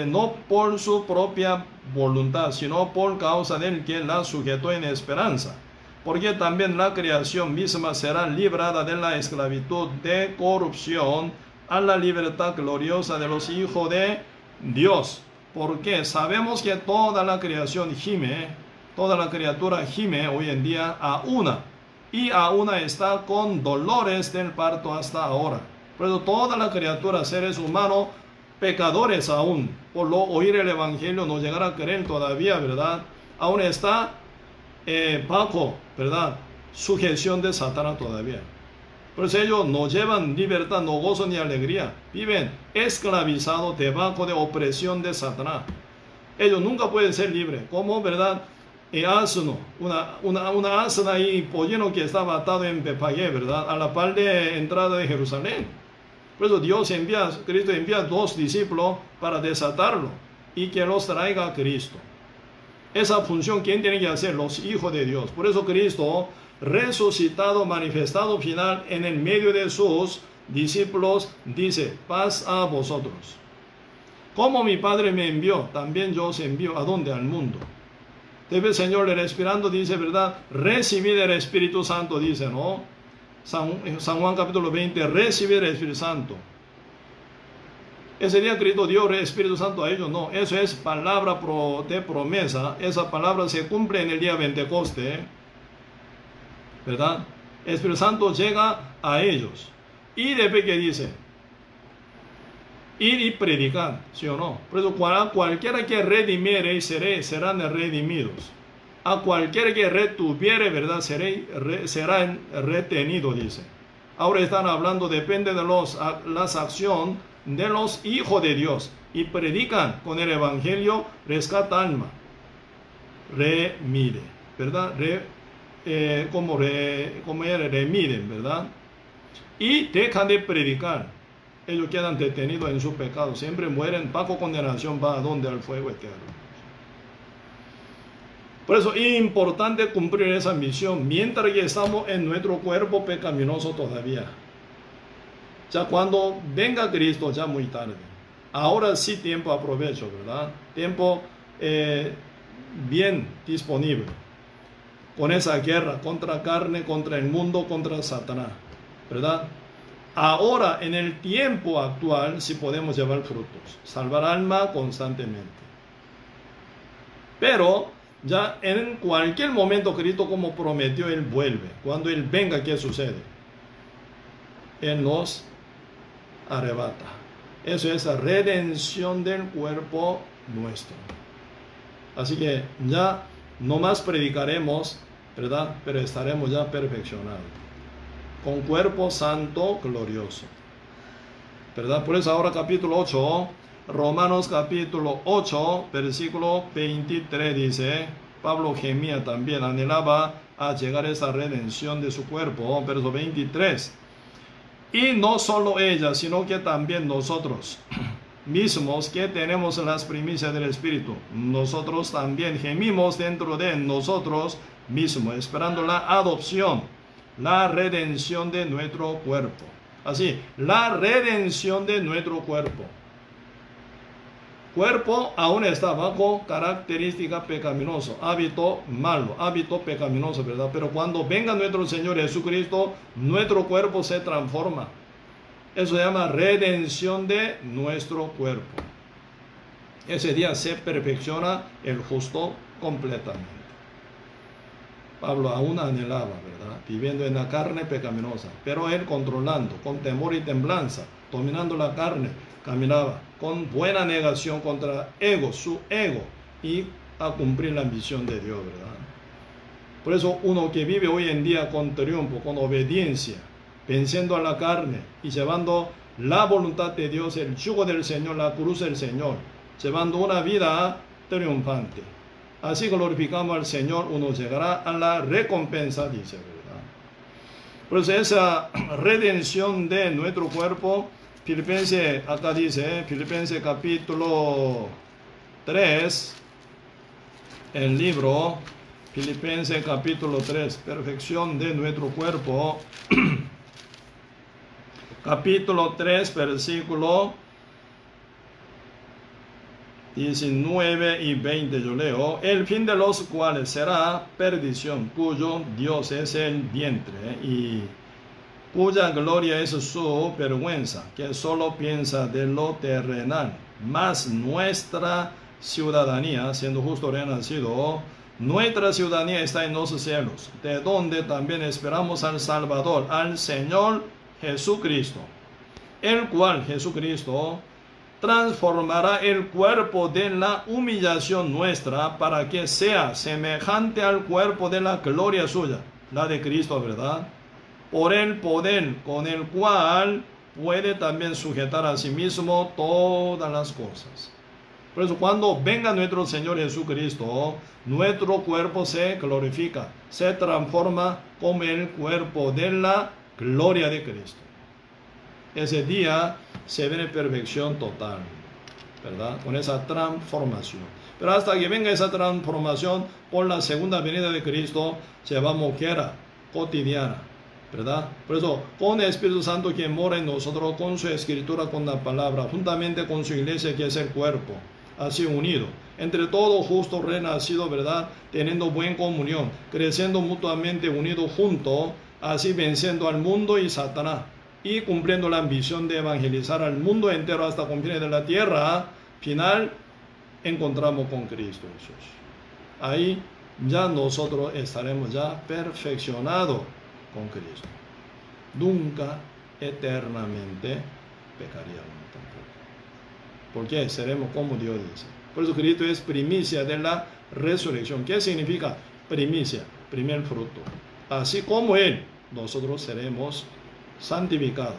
no por su propia voluntad, sino por causa del que la sujetó en esperanza. Porque también la creación misma será librada de la esclavitud de corrupción a la libertad gloriosa de los hijos de Dios. Porque sabemos que toda la creación gime, toda la criatura gime hoy en día a una, y a una está con dolores del parto hasta ahora. Por eso toda la criatura, seres humanos, pecadores aún, por lo oír el evangelio, no llegar a creer todavía, ¿verdad? Aún está bajo, ¿verdad? Sujeción de Satanás todavía. Por eso ellos no llevan libertad, no gozo ni alegría. Viven esclavizados debajo de opresión de Satanás. Ellos nunca pueden ser libres. Como, ¿verdad? Asno, una asna y pollino que estaba atado en Betfagé, ¿verdad? A la par de entrada de Jerusalén. Por eso Cristo envía 2 discípulos para desatarlo y que los traiga a Cristo. Esa función, ¿quién tiene que hacer? Los hijos de Dios. Por eso Cristo, resucitado, manifestado final en el medio de sus discípulos, dice: paz a vosotros. Como mi Padre me envió, también yo os envío. ¿A dónde? Al mundo. Debe el Señor respirando, dice, ¿verdad? Recibid el Espíritu Santo, dice, ¿no? San Juan capítulo 20, recibid el Espíritu Santo. Ese día Cristo dio el Espíritu Santo a ellos, no. Eso es palabra de promesa. Esa palabra se cumple en el día Pentecoste, ¿verdad? El Espíritu Santo llega a ellos. Y después que dice: ir y predicar, ¿sí o no? Por eso cualquiera que redimiere serán redimidos. A cualquiera que retuviere, ¿verdad? Será retenido, dice. Ahora están hablando, depende de las acciones de los hijos de Dios. Y predican con el evangelio, rescata alma. Remide, ¿verdad? Remiden, ¿verdad? Y dejan de predicar. Ellos quedan detenidos en su pecado. Siempre mueren bajo condenación. ¿Va a dónde? Al fuego eterno. Por eso es importante cumplir esa misión mientras que estamos en nuestro cuerpo pecaminoso todavía. Ya cuando venga Cristo, ya muy tarde. Ahora sí tiempo aprovecho, ¿verdad? Tiempo bien disponible. Con esa guerra contra carne, contra el mundo, contra Satanás, ¿verdad? Ahora, en el tiempo actual, sí podemos llevar frutos. Salvar alma constantemente. Pero ya en cualquier momento Cristo, como prometió, Él vuelve. Cuando Él venga, ¿qué sucede? Él nos arrebata. Eso es la redención del cuerpo nuestro. Así que ya no más predicaremos, ¿verdad? Pero estaremos ya perfeccionados. Con cuerpo santo, glorioso. ¿Verdad? Por eso ahora capítulo 8, Romanos capítulo 8, versículo 23 dice: Pablo gemía también, anhelaba a llegar a esa redención de su cuerpo. Verso 23. Y no solo ella, sino que también nosotros mismos, que tenemos las primicias del Espíritu, nosotros también gemimos dentro de nosotros mismos, esperando la adopción, la redención de nuestro cuerpo. Así, la redención de nuestro cuerpo. Cuerpo aún está bajo característica pecaminosa, hábito malo, hábito pecaminoso, ¿verdad? Pero cuando venga nuestro Señor Jesucristo, nuestro cuerpo se transforma. Eso se llama redención de nuestro cuerpo. Ese día se perfecciona el justo completamente. Pablo aún anhelaba, ¿verdad? Viviendo en la carne pecaminosa, pero él controlando, con temor y temblanza, dominando la carne, caminaba con buena negación contra su ego, y a cumplir la misión de Dios, ¿verdad? Por eso uno que vive hoy en día con triunfo, con obediencia, venciendo a la carne y llevando la voluntad de Dios, el yugo del Señor, la cruz del Señor, llevando una vida triunfante. Así glorificamos al Señor, uno llegará a la recompensa, dice, ¿verdad? Por eso esa redención de nuestro cuerpo, Filipenses, acá dice, Filipenses capítulo 3, el libro, Filipenses capítulo 3, perfección de nuestro cuerpo, capítulo 3, versículo 19 y 20 yo leo, el fin de los cuales será perdición, cuyo Dios es el vientre y cuya gloria es su vergüenza, que solo piensa de lo terrenal, mas nuestra ciudadanía, siendo justo renacido, nuestra ciudadanía está en los cielos, de donde también esperamos al Salvador, al Señor Jesucristo, el cual Jesucristo transformará el cuerpo de la humillación nuestra para que sea semejante al cuerpo de la gloria suya, la de Cristo, ¿verdad? Por el poder con el cual puede también sujetar a sí mismo todas las cosas. Por eso cuando venga nuestro Señor Jesucristo, nuestro cuerpo se glorifica, se transforma como el cuerpo de la gloria de Cristo. Ese día se ve en perfección total, ¿verdad? Con esa transformación. Pero hasta que venga esa transformación por la segunda venida de Cristo, se va a moquera cotidiana, ¿verdad? Por eso, con el Espíritu Santo que mora en nosotros, con su escritura, con la palabra, juntamente con su iglesia que es el cuerpo, así unido, entre todo justo renacido, ¿verdad? Teniendo buena comunión, creciendo mutuamente unidos juntos, así venciendo al mundo y Satanás, y cumpliendo la ambición de evangelizar al mundo entero hasta confines de la tierra, final encontramos con Cristo Jesús. Ahí ya nosotros estaremos ya perfeccionados con Cristo. Nunca eternamente pecaríamos tampoco. Porque seremos como Dios dice. Por eso Cristo es primicia de la resurrección. ¿Qué significa primicia? Primer fruto. Así como Él, nosotros seremos santificado,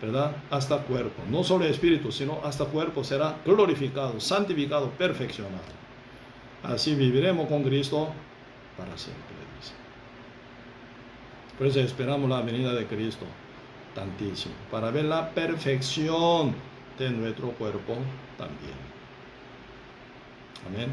¿verdad? Hasta cuerpo, no solo espíritu, sino hasta cuerpo será glorificado, santificado, perfeccionado. Así viviremos con Cristo para siempre, dice. Por eso esperamos la venida de Cristo tantísimo, para ver la perfección de nuestro cuerpo también. Amén.